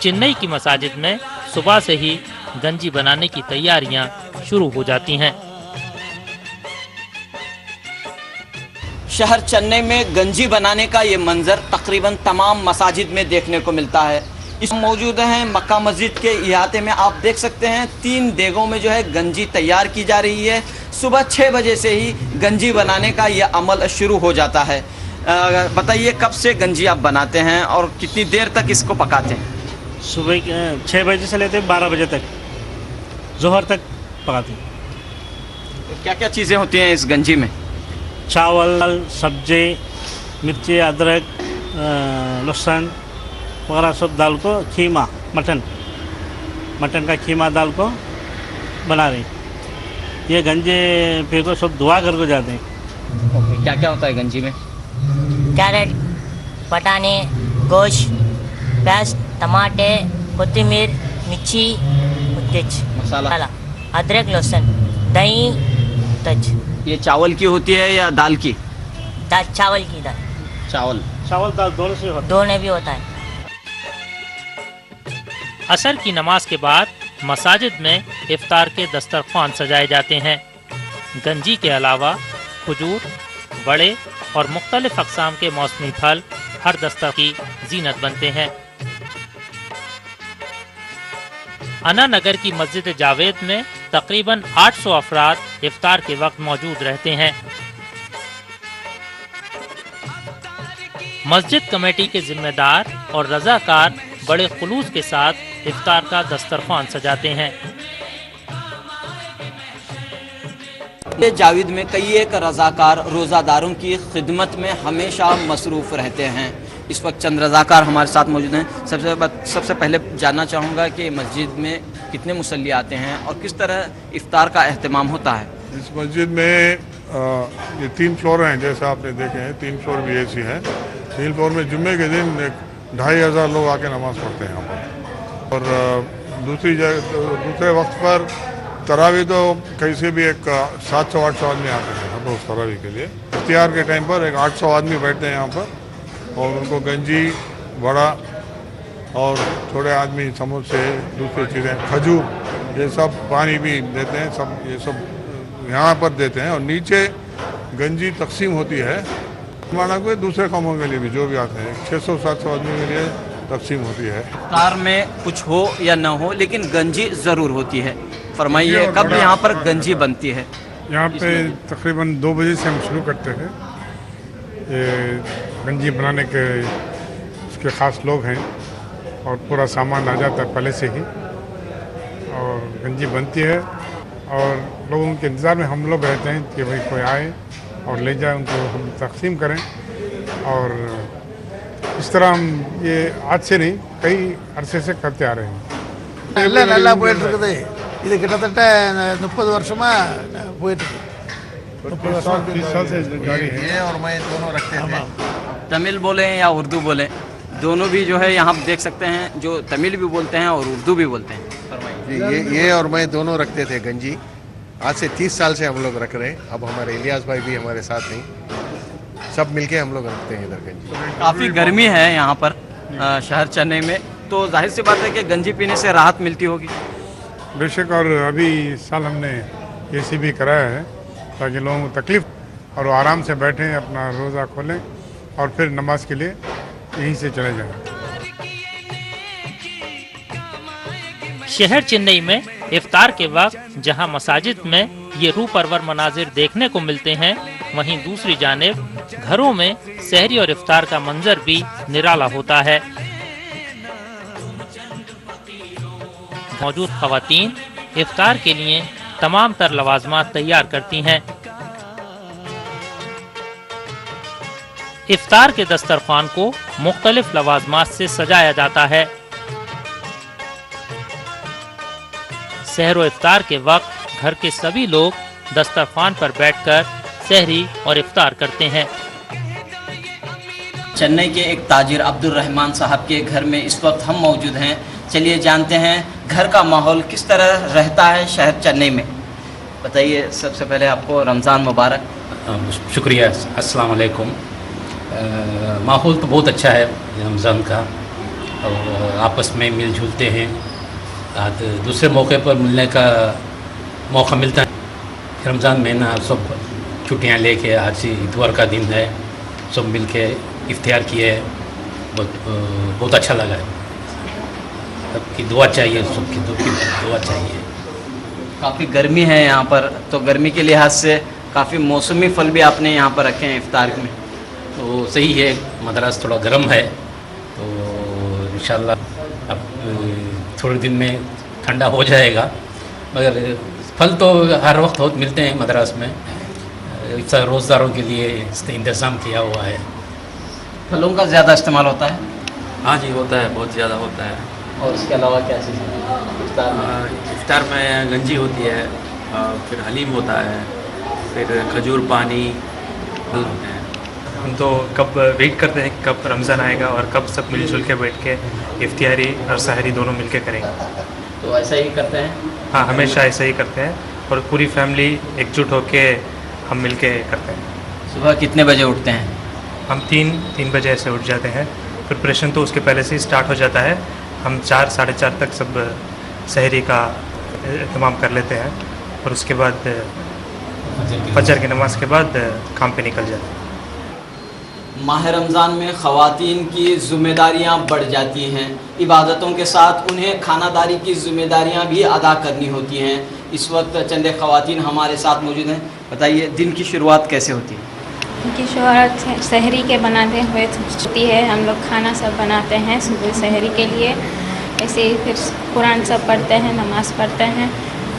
चेन्नई की मसाजिद में सुबह से ही गंजी बनाने की तैयारियां शुरू हो जाती हैं। शहर चेन्नई में गंजी बनाने का ये मंजर तकरीबन तमाम मसाजिद में देखने को मिलता है। इस मौजूद हैं मक्का मस्जिद के इहाते में। आप देख सकते हैं 3 देगों में जो है गंजी तैयार की जा रही है। सुबह 6 बजे से ही गंजी बनाने का ये अमल शुरू हो जाता है। बताइए कब से गंजी आप बनाते हैं और कितनी देर तक इसको पकाते हैं? सुबह 6 बजे से लेते 12 बजे तक, जोहर तक पकाते हैं। तो क्या क्या चीज़ें होती हैं इस गंजी में? चावल, सब्जी, मिर्ची, अदरक, लहसुन वगैरह सब डाल को, खीमा, मटन का खीमा डाल को बना रही। ये गंजे फिर को सब धुआ कर को जाते हैं। ओके, क्या क्या होता है गंजी में? कैरेट, बटाने, गोश्त, प्याज, टमाटे, कोथिमीर, मिर्ची, तेज मसाला, अदरक, लहसुन, दही, तज। ये चावल की होती है या दाल की? दाल, चावल की दाल। चावल दाल दोनों से होता है। दोनों भी होता है। असर की नमाज के बाद मसाजिद में इफ्तार के दस्तरख्वान सजाए जाते हैं। गंजी के अलावा खजूर, बड़े और मुख्तलिफ अक़साम के मौसमी फल हर दस्तर की जीनत बनते हैं। अना नगर की मस्जिद जावेद में तकरीबन 800 अफराद इफ्तार के वक्त मौजूद रहते हैं। मस्जिद कमेटी के जिम्मेदार और रजाकार बड़े खुलूस के साथ इफ्तार का दस्तरख्वान सजाते हैं। जावेद में कई एक रजाकार रोज़ादारों की खिदमत में हमेशा मसरूफ़ रहते हैं। इस वक्त चंद रजाकार हमारे साथ मौजूद हैं। सबसे पहले जानना चाहूँगा कि मस्जिद में कितने मुसल्ली आते हैं और किस तरह इफ्तार का अहतमाम होता है। इस मस्जिद में ये 3 फ्लोर हैं, जैसा आपने देखे हैं 3 फ्लोर भी ऐसी हैं। 3 फ्लोर में जुम्मे के दिन 2500 लोग आके नमाज़ पढ़ते हैं यहाँ पर। और दूसरे वक्त पर तरावी तो कैसे भी एक 700-800 आदमी आते हैं हर रोज़ तरावी के लिए। इफ्तियार के टाइम पर एक 800 आदमी बैठते हैं यहाँ पर और उनको गंजी, बड़ा और थोड़े आदमी समोसे, दूसरी चीज़ें, खजूर, ये सब पानी भी देते हैं। सब ये सब यहाँ पर देते हैं और नीचे गंजी तकसीम होती है माना कोई दूसरे कामों के लिए भी जो भी आते हैं 600-700 आदमी के लिए तकसीम होती है। इफ्तार में कुछ हो या न हो लेकिन गंजी ज़रूर होती है। फरमाइए कब यहाँ पर गंजी बनती है? यहाँ पे तकरीबन 2 बजे से हम शुरू करते हैं। ये गंजी बनाने के उसके ख़ास लोग हैं और पूरा सामान आ जाता है पहले से ही और गंजी बनती है और लोगों के इंतज़ार में हम लोग रहते हैं कि भाई कोई आए और ले जाए, उनको हम तकसीम करें। और इस तरह हम ये आज से नहीं कई अरसे से करते आ रहे हैं। நல்லா போயிட்டு இருக்குது। இது கிட்டத்தட்ட 30 வருஷமா போயிட்டு இருக்கு। 30 साल से जारी है। ये और मैं दोनों रखते हैं। तमिल बोलें या उर्दू बोलें, दोनों भी जो है यहाँ देख सकते हैं, जो तमिल भी बोलते हैं और उर्दू भी बोलते हैं। ये और मैं दोनों रखते थे गंजी। आज से 30 साल से हम लोग रख रहे हैं। अब हमारे इलियास भाई भी हमारे साथ नहीं, सब मिलके हम लोग रखते हैं इधर गंजी। काफ़ी गर्मी है यहाँ पर शहर चेन्नई में, तो जाहिर सी बात है कि गंजी पीने से राहत मिलती होगी। बेशक, और अभी इस साल हमने एसी भी कराया है ताकि लोगों को तकलीफ और आराम से बैठें, अपना रोज़ा खोलें और फिर नमाज के लिए यहीं से चले जाएं। शहर चेन्नई में इफ्तार के वक्त जहां मसाजिद में ये रूह परवर मनाजिर देखने को मिलते हैं, वहीं दूसरी जानिब घरों में सहरी और इफ्तार का मंजर भी निराला होता है। मौजूद खवातीन इफ्तार के लिए तमाम तर लवाजमात तैयार करती हैं। इफ्तार के दस्तरखान को मुख्तलिफ लवाजमात से सजाया जाता है। सहर व इफ्तार के वक्त घर के सभी लोग दस्तरखान पर बैठकर सहरी और इफ्तार करते हैं। चेन्नई के एक ताजिर अब्दुल रहमान साहब के घर में इस वक्त हम मौजूद हैं। चलिए जानते हैं घर का माहौल किस तरह रहता है शहर चेन्नई में। बताइए, सबसे पहले आपको रमज़ान मुबारक। शुक्रिया, अस्सलाम वालेकुम। माहौल तो बहुत अच्छा है रमज़ान का, और आपस में मिलजुलते हैं। दूसरे मौके पर मिलने का मौका मिलता है। रमज़ान महीना सब छुट्टियां लेके आज इतवार का दिन है, सब मिल के इफ्तियार किए, बहुत अच्छा लगा है। सबकी दुआ चाहिए, सबकी दुआ चाहिए। काफ़ी गर्मी है यहाँ पर, तो गर्मी के लिहाज से काफ़ी मौसमी फल भी आपने यहाँ पर रखे हैं इफ्तार में। तो सही है, मदरस थोड़ा गर्म है, तो इंशाल्लाह अब थोड़े दिन में ठंडा हो जाएगा। मगर फल तो हर वक्त बहुत मिलते हैं मदरस में। रोज़दारों के लिए इंतज़ाम किया हुआ है। फलों का ज़्यादा इस्तेमाल होता है? हाँ जी, होता है, बहुत ज़्यादा होता है। और इसके अलावा क्या चीज़ है? इफ्तार में गंजी होती है, फिर हलीम होता है, फिर खजूर पानी। हम तो कब वेट करते हैं कि कब रमज़ान आएगा और कब सब मिलजुल के बैठ के इफ्तियारी और सहरी दोनों मिल के करेंगे। तो ऐसा ही करते हैं? हाँ, हमेशा ऐसा ही करते हैं और पूरी फैमिली एकजुट होके हम मिल के करते हैं। सुबह कितने बजे उठते हैं? हम 3 बजे ऐसे उठ जाते हैं। प्रिपरेशन तो उसके पहले से ही स्टार्ट हो जाता है। हम 4 साढ़े 4 तक सब सहरी का इत्माम कर लेते हैं और उसके बाद फजर की नमाज के बाद काम पे निकल जाते हैं। माह रमज़ान में ख़वातीन की ज़िम्मेदारियाँ बढ़ जाती हैं। इबादतों के साथ उन्हें खानादारी की ज़िम्मेदारियाँ भी अदा करनी होती हैं। इस वक्त चंद ख़वातीन हमारे साथ मौजूद हैं। बताइए, दिन की शुरुआत कैसे होती है? उनकी शुरुआत सहरी के बनाते हुए होती है। हम लोग खाना सब बनाते हैं सुबह सहरी के लिए। ऐसे ही फिर कुरान सब पढ़ते हैं, नमाज़ पढ़ते हैं,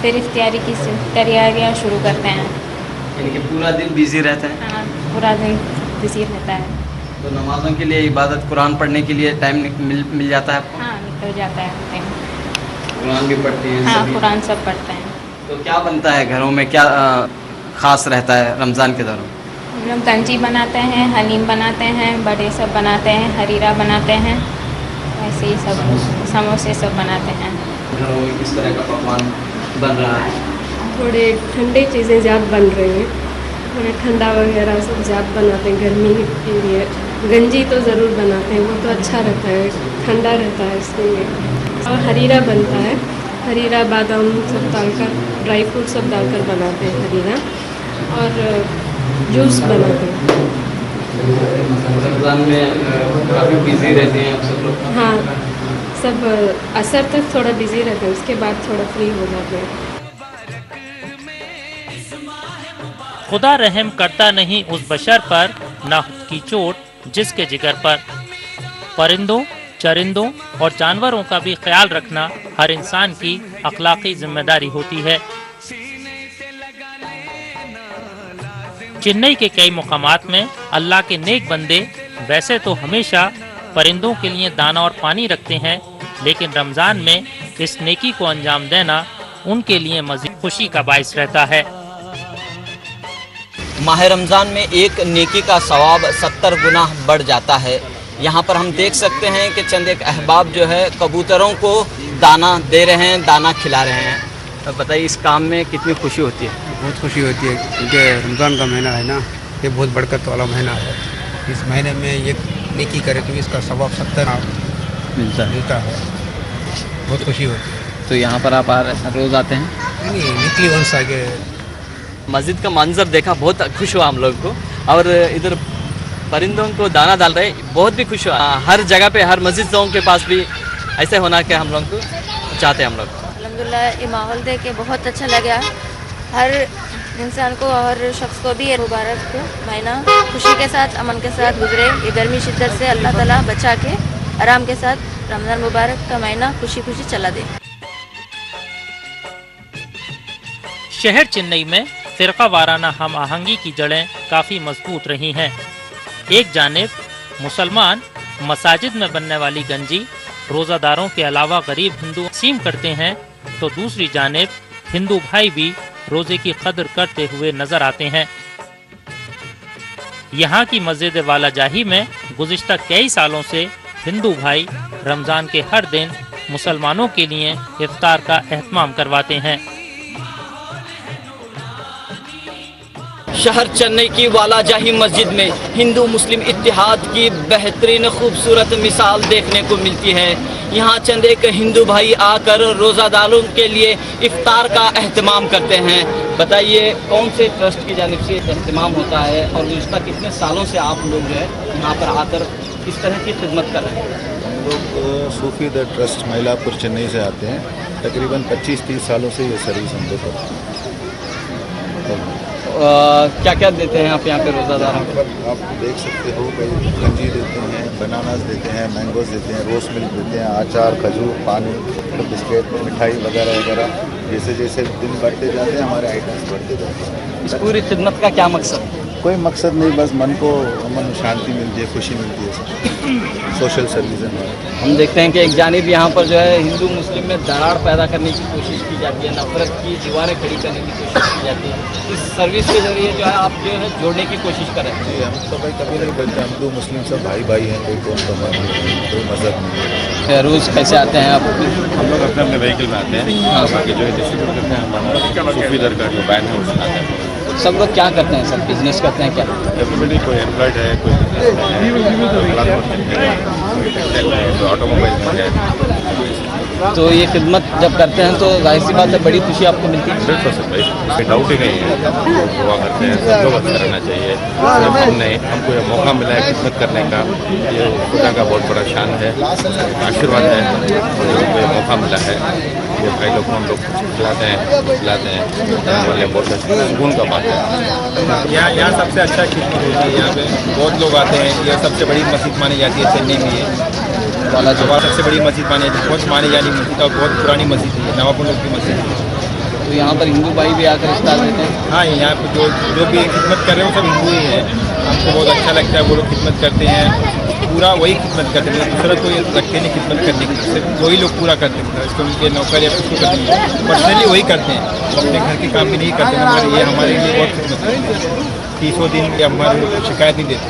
फिर इफ्तियारी की तैयारियाँ शुरू करते हैं। यानी कि पूरा दिन बिज़ी रहता है? हाँ, पूरा दिन बिज़ी रहता है। तो नमाज़ों के लिए, इबादत कुरान पढ़ने के लिए टाइम मिल जाता है आपको? हाँ, निकल जाता है टाइम। कुरान भी पढ़ते हैं? हाँ, कुरान सब पढ़ते हैं। तो क्या बनता है घरों में, क्या ख़ास रहता है रमज़ान के दौरान? हम लोग गंजी बनाते हैं, हलीम बनाते हैं, बड़े सब बनाते हैं, हरीरा बनाते हैं, ऐसे ही सब समोसे सब बनाते हैं। घरों में किस तरह का पकवान बन रहा है? थोड़े ठंडी चीज़ें ज़्यादा बन रही हैं, थोड़े ठंडा वगैरह सब ज़्यादा बनाते हैं गर्मी के लिए। गंजी तो ज़रूर बनाते हैं, वो तो अच्छा रहता है, ठंडा रहता है इसलिए। और हरीरा बनता है, हरीरा बादाम सब डालकर, ड्राई फ्रूट सब डालकर बनाते हैं हरीरा, और जूस बनाते हैं। रमज़ान में काफ़ी बिज़ी रहते हैं आप सब लोग? हाँ, सब असर तक थोड़ा बिज़ी रहते हैं, उसके बाद थोड़ा फ्री हो जाते हैं। खुदा रहम करता नहीं उस बशर पर, ना की चोट जिसके जिगर पर। परिंदों, चरिंदों और जानवरों का भी ख्याल रखना हर इंसान की अखलाकी जिम्मेदारी होती है। चेन्नई के कई मुकामात में अल्लाह के नेक बंदे वैसे तो हमेशा परिंदों के लिए दाना और पानी रखते हैं, लेकिन रमज़ान में इस नेकी को अंजाम देना उनके लिए मज़ीद खुशी का बाइस रहता है। माह रमज़ान में एक नेकी का सवाब 70 गुना बढ़ जाता है। यहाँ पर हम देख सकते हैं कि चंद एक अहबाब जो है कबूतरों को दाना दे रहे हैं, दाना खिला रहे हैं। तो बताइए, इस काम में कितनी खुशी होती है? बहुत खुशी होती है, क्योंकि रमज़ान का महीना है ना, ये बहुत बरकत वाला महीना है। इस महीने में ये नेकी करे तो इसका सवाब 70 मिलता है। बहुत खुशी होती है। तो यहाँ पर आप रोज़ आते हैं? नहीं, वीकली वंस आके। मस्जिद का मंजर देखा, बहुत खुश हुआ हम लोग को। और इधर परिंदों को दाना डाल रहे, बहुत भी खुश हुआ। हर जगह पे, हर मस्जिदों के पास भी ऐसे होना कि हम लोग को चाहते हैं हम लोग। अल्हम्दुलिल्लाह, ये माहौल देख के बहुत अच्छा लगा। हर इंसान को और शख्स को भी ये मुबारक महीना खुशी के साथ, अमन के साथ गुजरे। ये गर्मी शिद्दत से अल्लाह ताला बचा के आराम के साथ रमज़ान मुबारक का महीना खुशी खुशी चला दे। शहर चेन्नई में फ़िरका वाराना हम आहंगी की जड़ें काफ़ी मजबूत रही हैं। एक जानिब मुसलमान मसाजिद में बनने वाली गंजी रोज़ादारों के अलावा गरीब हिंदू तक़सीम करते हैं, तो दूसरी जानिब हिंदू भाई भी रोज़े की कदर करते हुए नजर आते हैं। यहाँ की मस्जिद वाला जाही में गुज़िश्ता कई सालों से हिंदू भाई रमज़ान के हर दिन मुसलमानों के लिए इफ्तार का एहतमाम करवाते हैं। शहर चेन्नई की वालाजाही मस्जिद में हिंदू मुस्लिम इत्तेहाद की बेहतरीन खूबसूरत मिसाल देखने को मिलती है। यहाँ चंद एक हिंदू भाई आकर रोज़ादारों के लिए इफ्तार का एहतमाम करते हैं। बताइए, कौन से ट्रस्ट की जानिब से एहतमाम होता है और गुज़िश्ता कितने सालों से आप लोग जो है यहाँ पर आकर किस तरह की खिदमत कर रहे हैं? हम लोग सूफी द ट्रस्ट मइलापुर चेन्नई से आते हैं। तकरीबन 25-30 सालों से ये सर्विस हम लोग करते हैं। क्या क्या देते हैं आप यहाँ पे रोज़ादारों को? आप देख सकते हो, कई गंजी देते हैं, बनानास देते हैं, मैंगोज देते हैं, रोस मिल्क देते हैं, अचार, खजूर, पानी, बिस्किट, मिठाई वगैरह वगैरह। जैसे जैसे दिन बढ़ते जाते हैं हमारे आइटम्स बढ़ते जाते हैं। इस पूरी खिदमत का क्या मकसद है? कोई मकसद नहीं, बस मन को अमन शांति मिलती है, खुशी मिलती है, सोशल सर्विस है। हम देखते हैं कि एक जानिब यहाँ पर जो है हिंदू मुस्लिम में दरार पैदा करने की कोशिश की जाती है, नफरत की दीवारें खड़ी करने की कोशिश की जाती है। इस सर्विस के जरिए जो है आप जो है जोड़ने की कोशिश करें। जी, हम तो भाई कभी नहीं बोलते, हिंदू मुस्लिम सब भाई भाई हैं, कोई कौन का मन नहीं, कोई मजहब नहीं। रोज़ कैसे आते हैं आप? हम लोग अपने अपने व्हीकल में आते हैं, बाकी जो है डिस्ट्रीब्यूट करते हैं, हमारा सूफी दर का जो बैन है उसमें आते हैं। सब लोग क्या करते हैं सर, बिजनेस करते हैं क्या? एवरीबडी, कोई एम्प्लॉयड है, कोई कोई ऑटोमोबाइल में है। तो ये खिदमत जब करते हैं तो जाहिर सी बात है बड़ी खुशी आपको मिलती है। बिल्कुल सर भाई, कोई डाउट ही नहीं है, दुआ करते हैं, सब लोग अच्छा रहना चाहिए। जब हमको ये मौका मिला है खिदमत करने का, ये खुदा का बहुत बड़ा शान है, आशीर्वाद है, हमको ये मौका मिला है। ये कई लोग हम लोग खिलाते हैं, वाले बहुत सुकून का बात है। यहाँ सबसे अच्छा खिदमत होती है, यहाँ पे बहुत लोग आते हैं। यह सबसे बड़ी मस्जिद मानी जाती है चेन्नई में, ये सबसे बड़ी मस्जिद मानी जाती है, बहुत मानी जानी मस्जिद और बहुत पुरानी मस्जिद है, नवापुर की मस्जिद है। तो यहाँ पर हिंदू भाई भी आकर इफ्तार देते हैं? हाँ, यहाँ पर जो भी खिदमत कर रहे हैं वो सब हिंदू ही हैं। हमको बहुत अच्छा लगता है, वो लोग खिदमत करते हैं, पूरा वही खिदमत करते हैं, दूसरा कोई रखते नहीं खिदमत करने की, सिर्फ वही लोग पूरा करते हैं। इसको उनके नौकर या कुछ को करते हैं, पर्सनली वही करते हैं, अपने घर के काम भी नहीं करते हैं, मगर ये हमारे लिए बहुत खिदमत करते हैं। 30 दिन या हमारे शिकायत नहीं देते।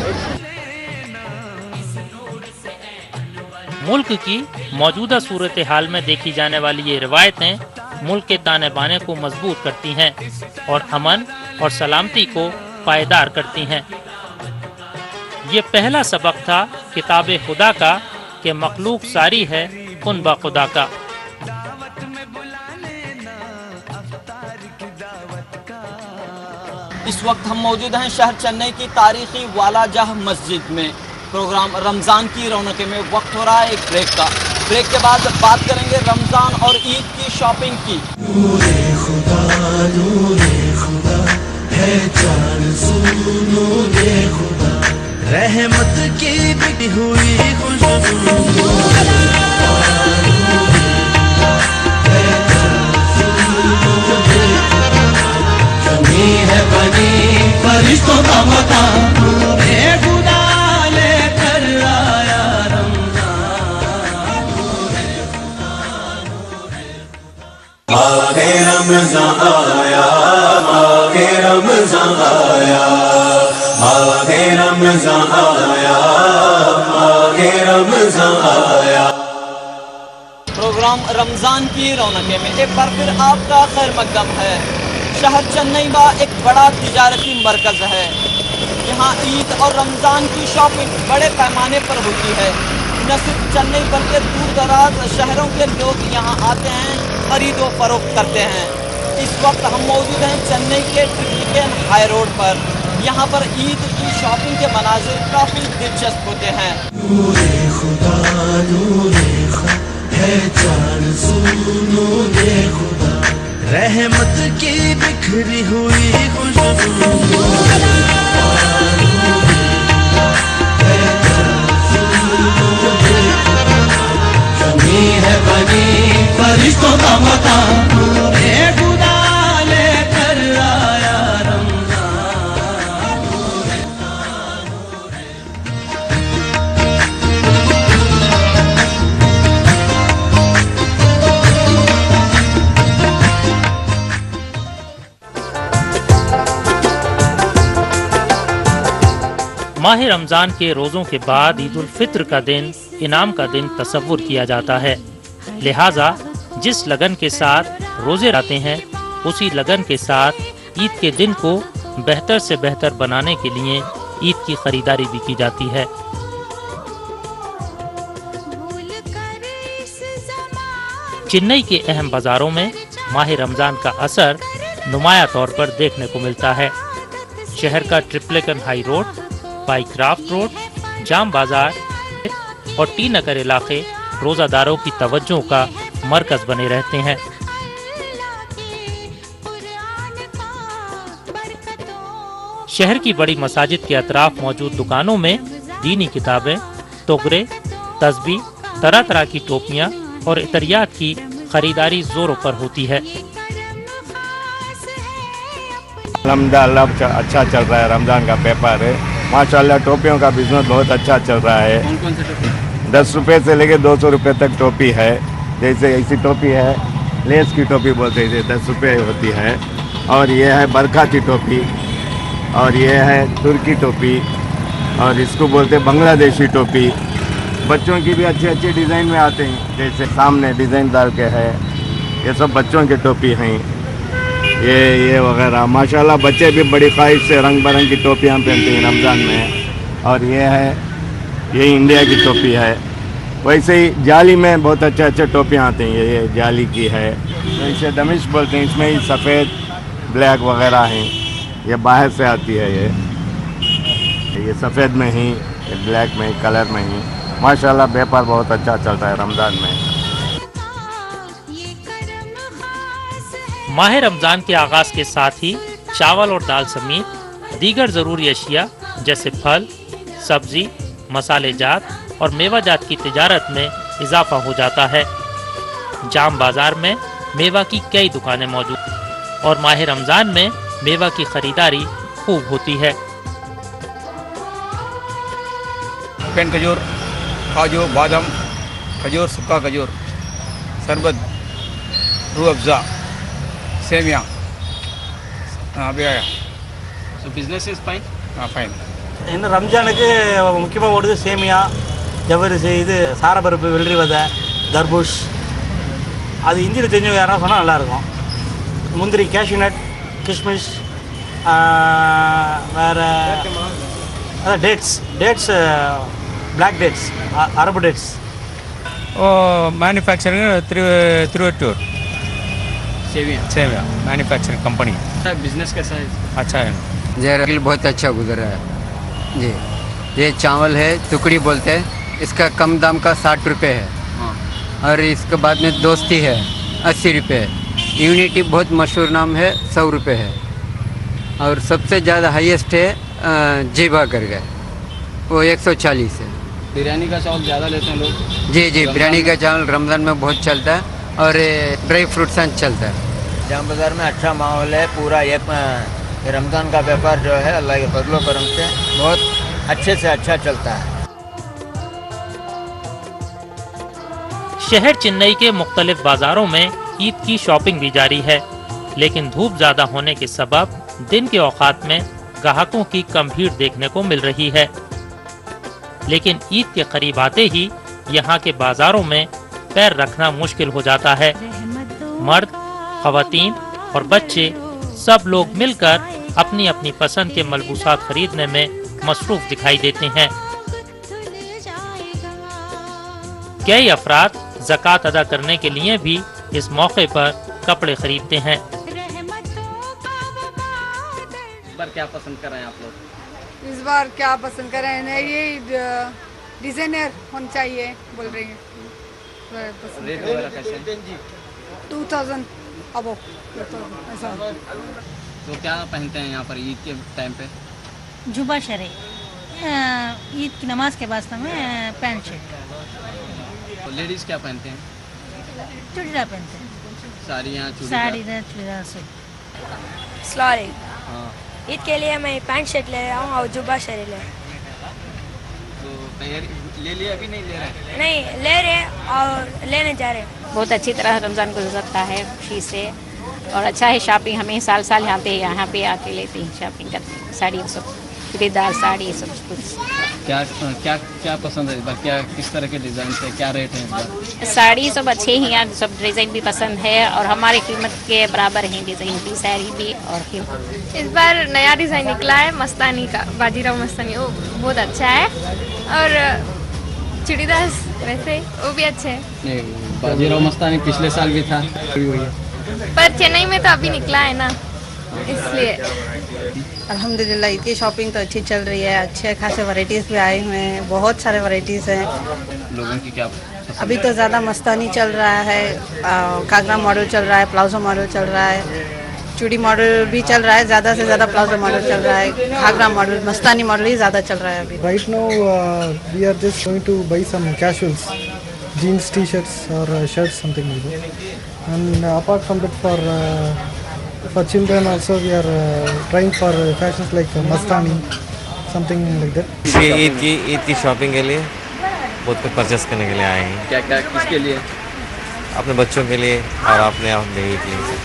मुल्क की मौजूदा सूरत हाल में देखी जाने वाली ये रिवायतें मुल्क के ताने बाने को मजबूत करती हैं और अमन और सलामती को पायदार करती हैं। ये पहला सबक था किताब खुदा का कि मखलूक सारी है कुन बा खुदा का। इस वक्त हम मौजूद हैं शहर चेन्नई की तारीखी वालाजह मस्जिद में। प्रोग्राम रमज़ान की रौनक में वक्त हो रहा है एक ब्रेक का। ब्रेक के बाद बात करेंगे रमज़ान और ईद की शॉपिंग की। नूरे खुदा है जान सू नूरे खुदा, रहमत की बिकी हुई खुशबू। जमी है बनी फरिश्तों का मकान, नूरे खुदा लेकर आया माहे रमज़ान आया, माहे रमज़ान आया, माहे रमज़ान आया, माहे रमज़ान आया। प्रोग्राम रमज़ान की रौनक में एक बार फिर आपका खैर मकदम है। शहर चेन्नई का एक बड़ा तिजारती मरकज है। यहाँ ईद और रमज़ान की शॉपिंग बड़े पैमाने पर होती है। न सिर्फ चेन्नई बल्कि दूर दराज शहरों के लोग यहाँ आते हैं, खरीद व फरोख्त करते हैं। इस वक्त हम मौजूद हैं चेन्नई के ट्रिप्लिकेन हाई रोड पर। यहाँ पर ईद की शॉपिंग के मनाजिर काफ़ी दिलचस्प होते हैं। नूरे खुदा है जान सू नूरे खुदा, रहमत की बिखरी हुई खुशबू। जमी है बनी फरिश्तों का मकान, नूरे खुदा लेकर आया माह रमज़ान के रोज़ों के बाद ईद उल फित्र का दिन इनाम का दिन तसव्वुर किया जाता है। लिहाजा जिस लगन के साथ रोज़े रहते हैं उसी लगन के साथ ईद के दिन को बेहतर से बेहतर बनाने के लिए ईद की खरीदारी भी की जाती है। चेन्नई के अहम बाज़ारों में माह रमज़ान का असर नुमाया तौर पर देखने को मिलता है। शहर का Triplicane high road, Pycroft road, Jam Bazaar और टी नगर इलाके रोज़ादारों की तवज्जो का मरकज बने रहते हैं। शहर की बड़ी मसाजिद के अतराफ मौजूद दुकानों में दीनी किताबें, तोगरे, तस्बीह, तरह तरह की टोपियां और इतरियात की खरीदारी जोरों पर होती है। अल्हम्दुलिल्लाह अच्छा चल रहा है, रमज़ान का पेपर है माशाल्लाह। टोपियों का बिजनेस बहुत अच्छा चल रहा है। कौन कौन से टोपी? 10 रुपये से लेके 200 रुपये तक टोपी है। जैसे ऐसी टोपी है, लेस की टोपी बोलते हैं, 10 रुपये होती है। और ये है बरखा की टोपी, और ये है तुर्की टोपी, और इसको बोलते हैं बांग्लादेशी टोपी। बच्चों की भी अच्छी अच्छी डिज़ाइन में आते हैं, जैसे सामने डिज़ाइन डाल के है, ये सब बच्चों की टोपी हैं। ये वगैरह माशाल्लाह बच्चे भी बड़ी ख्वाहिश से रंग बिरंग की टोपियाँ पहनते हैं रमज़ान में। और ये इंडिया की टोपी है। वैसे ही जाली में बहुत अच्छे अच्छे टोपियाँ आते हैं, ये जाली की है, तो इसे दमिश बोलते हैं। इसमें ही सफ़ेद ब्लैक वगैरह हैं, ये बाहर से आती है। ये सफ़ेद में ही, ये ब्लैक में ही, कलर में ही माशाल्लाह व्यापार बहुत अच्छा चलता है रमज़ान में। माह रमज़ान के आगाज़ के साथ ही चावल और दाल समेत दीगर ज़रूरी अशिया जैसे फल, सब्जी, मसालेजात और मेवाजात की तिजारत में इजाफा हो जाता है। जाम बाज़ार में मेवा की कई दुकानें मौजूद और माह रमज़ान में मेवा की खरीदारी खूब होती है। पेन खजूर, काजू, बादाम, खजूर, सूखा खजूर, शरबत, रूह अफ़ज़ा, सेमिया। अभी आया। So business is fine? fine. இந்த ரம்ஜானுக்கு முக்கியமாக ஓடுது சேமியா, ஜவ்வரிசி, இது சாரப்பருப்பு, வெள்ளரி விதை, தர்பூஷ். அது இஞ்சியில் தெரிஞ்சவங்க யாராவது சொன்னால் நல்லாயிருக்கும். முந்திரி, கேஷ்யூநட், கிஷ்மிஷ், வேறு அதான் டேட்ஸ் பிளாக் டேட்ஸ், அரபு டேட்ஸ். मैन्युफैक्चरिंग तिरुवट्टूर सेविया मैन्युफैक्चरिंग कंपनी। बिजनेस कैसा है? अच्छा है। जी बहुत अच्छा गुजर रहा है जी। ये चावल है, टुकड़ी बोलते हैं, इसका कम दाम का 60 रुपये है। और इसके बाद में दोस्ती है 80 रुपये, यूनिटी बहुत मशहूर नाम है 100 रुपये है। और सबसे ज़्यादा हाईएस्ट है जीवा कर गए, वो 140 है। बिरयानी का चावल ज़्यादा लेते हैं लोग? जी बिरयानी का चावल रमज़ान में बहुत चलता है, और ड्राई फ्रूट्स चलता है। जाम बाज़ार में अच्छा माहौल है, पूरा एक रमज़ान का व्यापार जो है अल्लाह के फजलो करम से बहुत अच्छे से अच्छा चलता है। शहर चेन्नई के मुख्तलिफ बाजारों में ईद की शॉपिंग भी जारी है, लेकिन धूप ज्यादा होने के सबब दिन के औकात में ग्राहकों की कम भीड़ देखने को मिल रही है। लेकिन ईद के करीब आते ही यहाँ के बाजारों में पैर रखना मुश्किल हो जाता है। मर्द, खवातीन और बच्चे सब लोग मिलकर अपनी अपनी पसंद के मलबूसात खरीदने में मसरूफ दिखाई देते हैं। कई अफराद ज़कात अदा करने के लिए भी इस मौके पर कपड़े खरीदते हैं। इस बार क्या पसंद कर रहे हैं आप लोग? इस बार क्या पसंद कर रहे हैं, ये डिजाइनर होना चाहिए बोल रही हैं। रेट वगैरह कैसे? 2000 अब ऐसा। तो क्या पहनते हैं यहाँ पर ईद के टाइम पे? जुबा शरे, ईद की नमाज के वास्ते में पैंट शर्ट। तो लेडीज़ क्या पहनते हैं? चूड़ीदार पहनते हैं, साड़ियाँ, साड़ी, चूड़ीदार सूट। सलाम। ईद के लिए मैं पैंट शर्ट ले रहा हूँ और जुबा शरे ले। तो तैयारी ले लिया, अभी नहीं ले रहे? नहीं ले रहे और लेने जा रहे। बहुत अच्छी तरह रमज़ान गुजरता है खुशी से, और अच्छा है। शॉपिंग हमें साल साल यहाँ पे आके लेते हैं, शॉपिंग करते हैं, साड़ी सब, चूड़ीदार, साड़ी सब कुछ। क्या क्या क्या पसंद है इस बार? क्या किस तरह के डिज़ाइन है, क्या रेट है इस बार? साड़ी सब अच्छे ही हैं, सब डिज़ाइन भी पसंद है, और हमारे कीमत के बराबर हैं डिज़ाइन भी, साड़ी भी और कीमत। इस बार नया डिज़ाइन निकला है मस्तानी का, बाजीराव मस्तानी, वो बहुत अच्छा है। और चूड़ीदार वैसे वो भी अच्छे हैं। बाजीराव मस्तानी पिछले साल भी था, पर चेन्नई में तो अभी निकला है ना, इसलिए। अल्हम्दुलिल्लाह ईद की शॉपिंग तो अच्छी चल रही है, अच्छे खासे वैरायटीज़ भी आए हुए हैं, बहुत सारे वैरायटीज़ हैं। लोगों की क्या अभी तो ज़्यादा मस्तानी चल रहा है, घाघरा मॉडल चल रहा है, प्लाजो मॉडल चल रहा है, चूड़ी मॉडल भी चल रहा है, ज़्यादा से ज़्यादा प्लाजो मॉडल चल रहा है, घाघरा मॉडल, मस्तानी मॉडल ही ज़्यादा चल रहा है अभी। Right now we are just going to buy some casuals, jeans, t-shirts or shirts, something like that. And apart from that, for children also we are trying for fashions like Mastani, something like that. Eid की shopping के लिए बहुत कुछ purchase करने के लिए आए हैं। क्या क्या किसके लिए? अपने बच्चों के लिए और अपने ईद के लिए।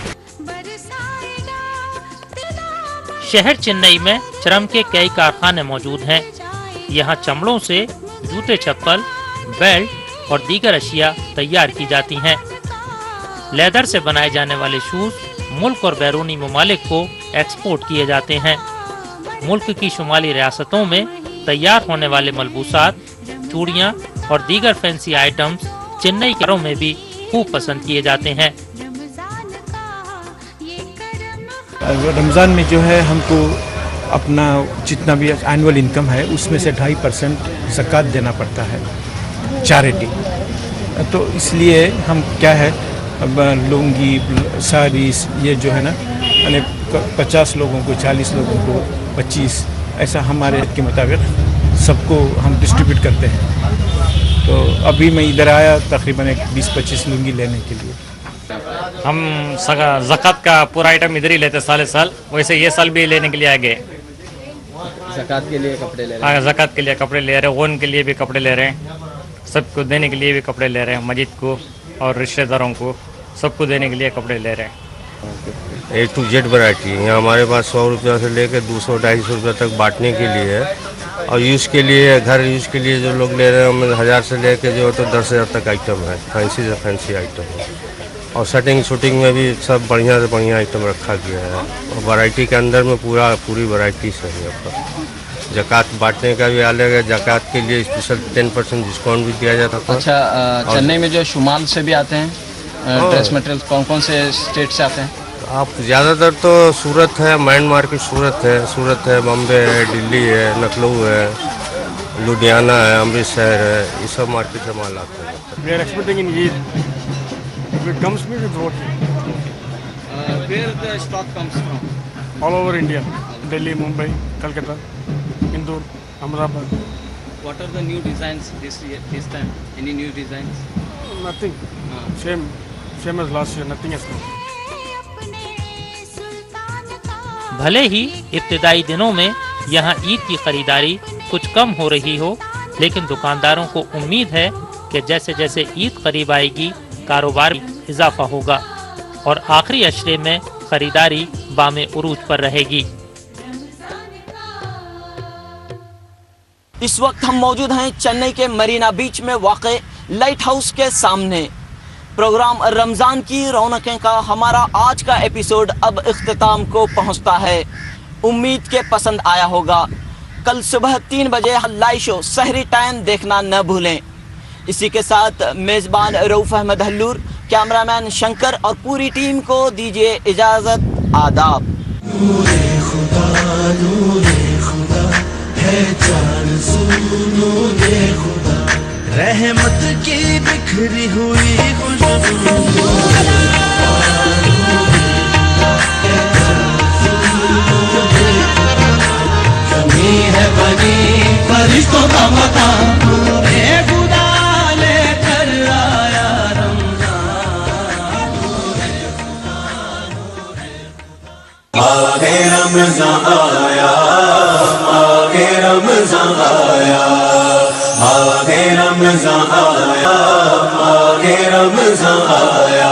शहर चेन्नई में चरम के कई कारखाने मौजूद हैं। यहाँ चमड़ों से जूते चप्पल, बेल्ट और दीगर अशिया तैयार की जाती हैं। लेदर से बनाए जाने वाले शूज मुल्क और बैरूनी ममालिक को एक्सपोर्ट किए जाते हैं। मुल्क की शुमाली रियासतों में तैयार होने वाले मलबूसात, चूड़ियाँ और दीगर फैंसी आइटम्स चेन्नई के घरों में भी खूब पसंद किए जाते हैं। रमज़ान में जो है हमको अपना जितना भी एनुअल इनकम है उसमें से 2.5% ज़कात देना पड़ता है, चैरिटी। तो इसलिए हम क्या है लुंगी, साड़ीज ये जो है ना, यानी 50 लोगों को, 40 लोगों को 25, ऐसा हमारे के मुताबिक सबको हम डिस्ट्रीब्यूट करते हैं। तो अभी मैं इधर आया तकरीबन 20-25 लुंगी लेने के लिए। हम ज़कात का पूरा आइटम इधर ही लेते साल साल, वैसे ये साल भी लेने के लिए आ गए। ज़कात के लिए कपड़े ले रहे हैं? ज़कात के लिए कपड़े ले रहे हैं, ग़ोन के लिए भी कपड़े ले रहे हैं, सबको देने के लिए भी कपड़े ले रहे हैं, मस्जिद को और रिश्तेदारों को सबको देने के लिए कपड़े ले रहे हैं। A to Z वैरायटी है। यहाँ हमारे पास 100 रुपया से लेकर 200-250 रुपये तक बांटने के लिए है, और यूज़ के लिए, घर यूज़ के लिए जो लोग ले रहे हैं उनमें 1000 से लेकर जो तो 10,000 तक आइटम है, फैंसी से फैंसी आइटम है। और शूटिंग में भी सब बढ़िया से बढ़िया आइटम रखा गया है, और वैरायटी के अंदर में पूरी वैरायटी से है। पर ज़कात बांटने का भी अलग है, ज़कात के लिए स्पेशल 10% डिस्काउंट भी दिया जाता था। अच्छा, चेन्नई में जो शुमाल से भी आते हैं ड्रेस मटेरियल, कौन कौन से स्टेट से आते हैं? आप ज़्यादातर तो सूरत है, मैन मार्केट सूरत है, बम्बे है, दिल्ली है, लखनऊ है, लुधियाना है, अमृतसर है, ये सब मार्केट से माल आता है। We are expecting in Eid. If it comes with roti. Where the stock comes from? All over India, Delhi, Mumbai, Calcutta, Indore, Ahmedabad. What are the new designs this time? Any new designs? Nothing. Same as last year. Nothing has come. भले ही इब्तिदाई दिनों में यहाँ ईद की खरीदारी कुछ कम हो रही हो, लेकिन दुकानदारों को उम्मीद है कि जैसे जैसे ईद करीब आएगी कारोबार में इजाफा होगा और आखिरी अशरे में खरीदारी बामे उरूज पर रहेगी। इस वक्त हम मौजूद हैं चेन्नई के मरीना बीच में वाक़े लाइट हाउस के सामने। प्रोग्राम रमज़ान की रौनकें का हमारा आज का एपिसोड अब इख्तिताम को पहुंचता है। उम्मीद के पसंद आया होगा। कल सुबह 3 बजे लाइव शो सहरी टाइम देखना न भूलें। इसी के साथ मेज़बान रऊफ अहमद हल्लूर, कैमरामैन शंकर और पूरी टीम को दीजिए इजाज़त। आदाब। नूरे खुदा है जान सू नूरे खुदा, रहमत की बिखरी हुई खुशबू। जमी है बनी फरिश्तों का मकान, नूरे खुदा लेकर आया रमज़ान। आगे रमज़ान आया, आगे रमज़ान आया, आगे रमज़ान आया, आगे रमज़ान आया।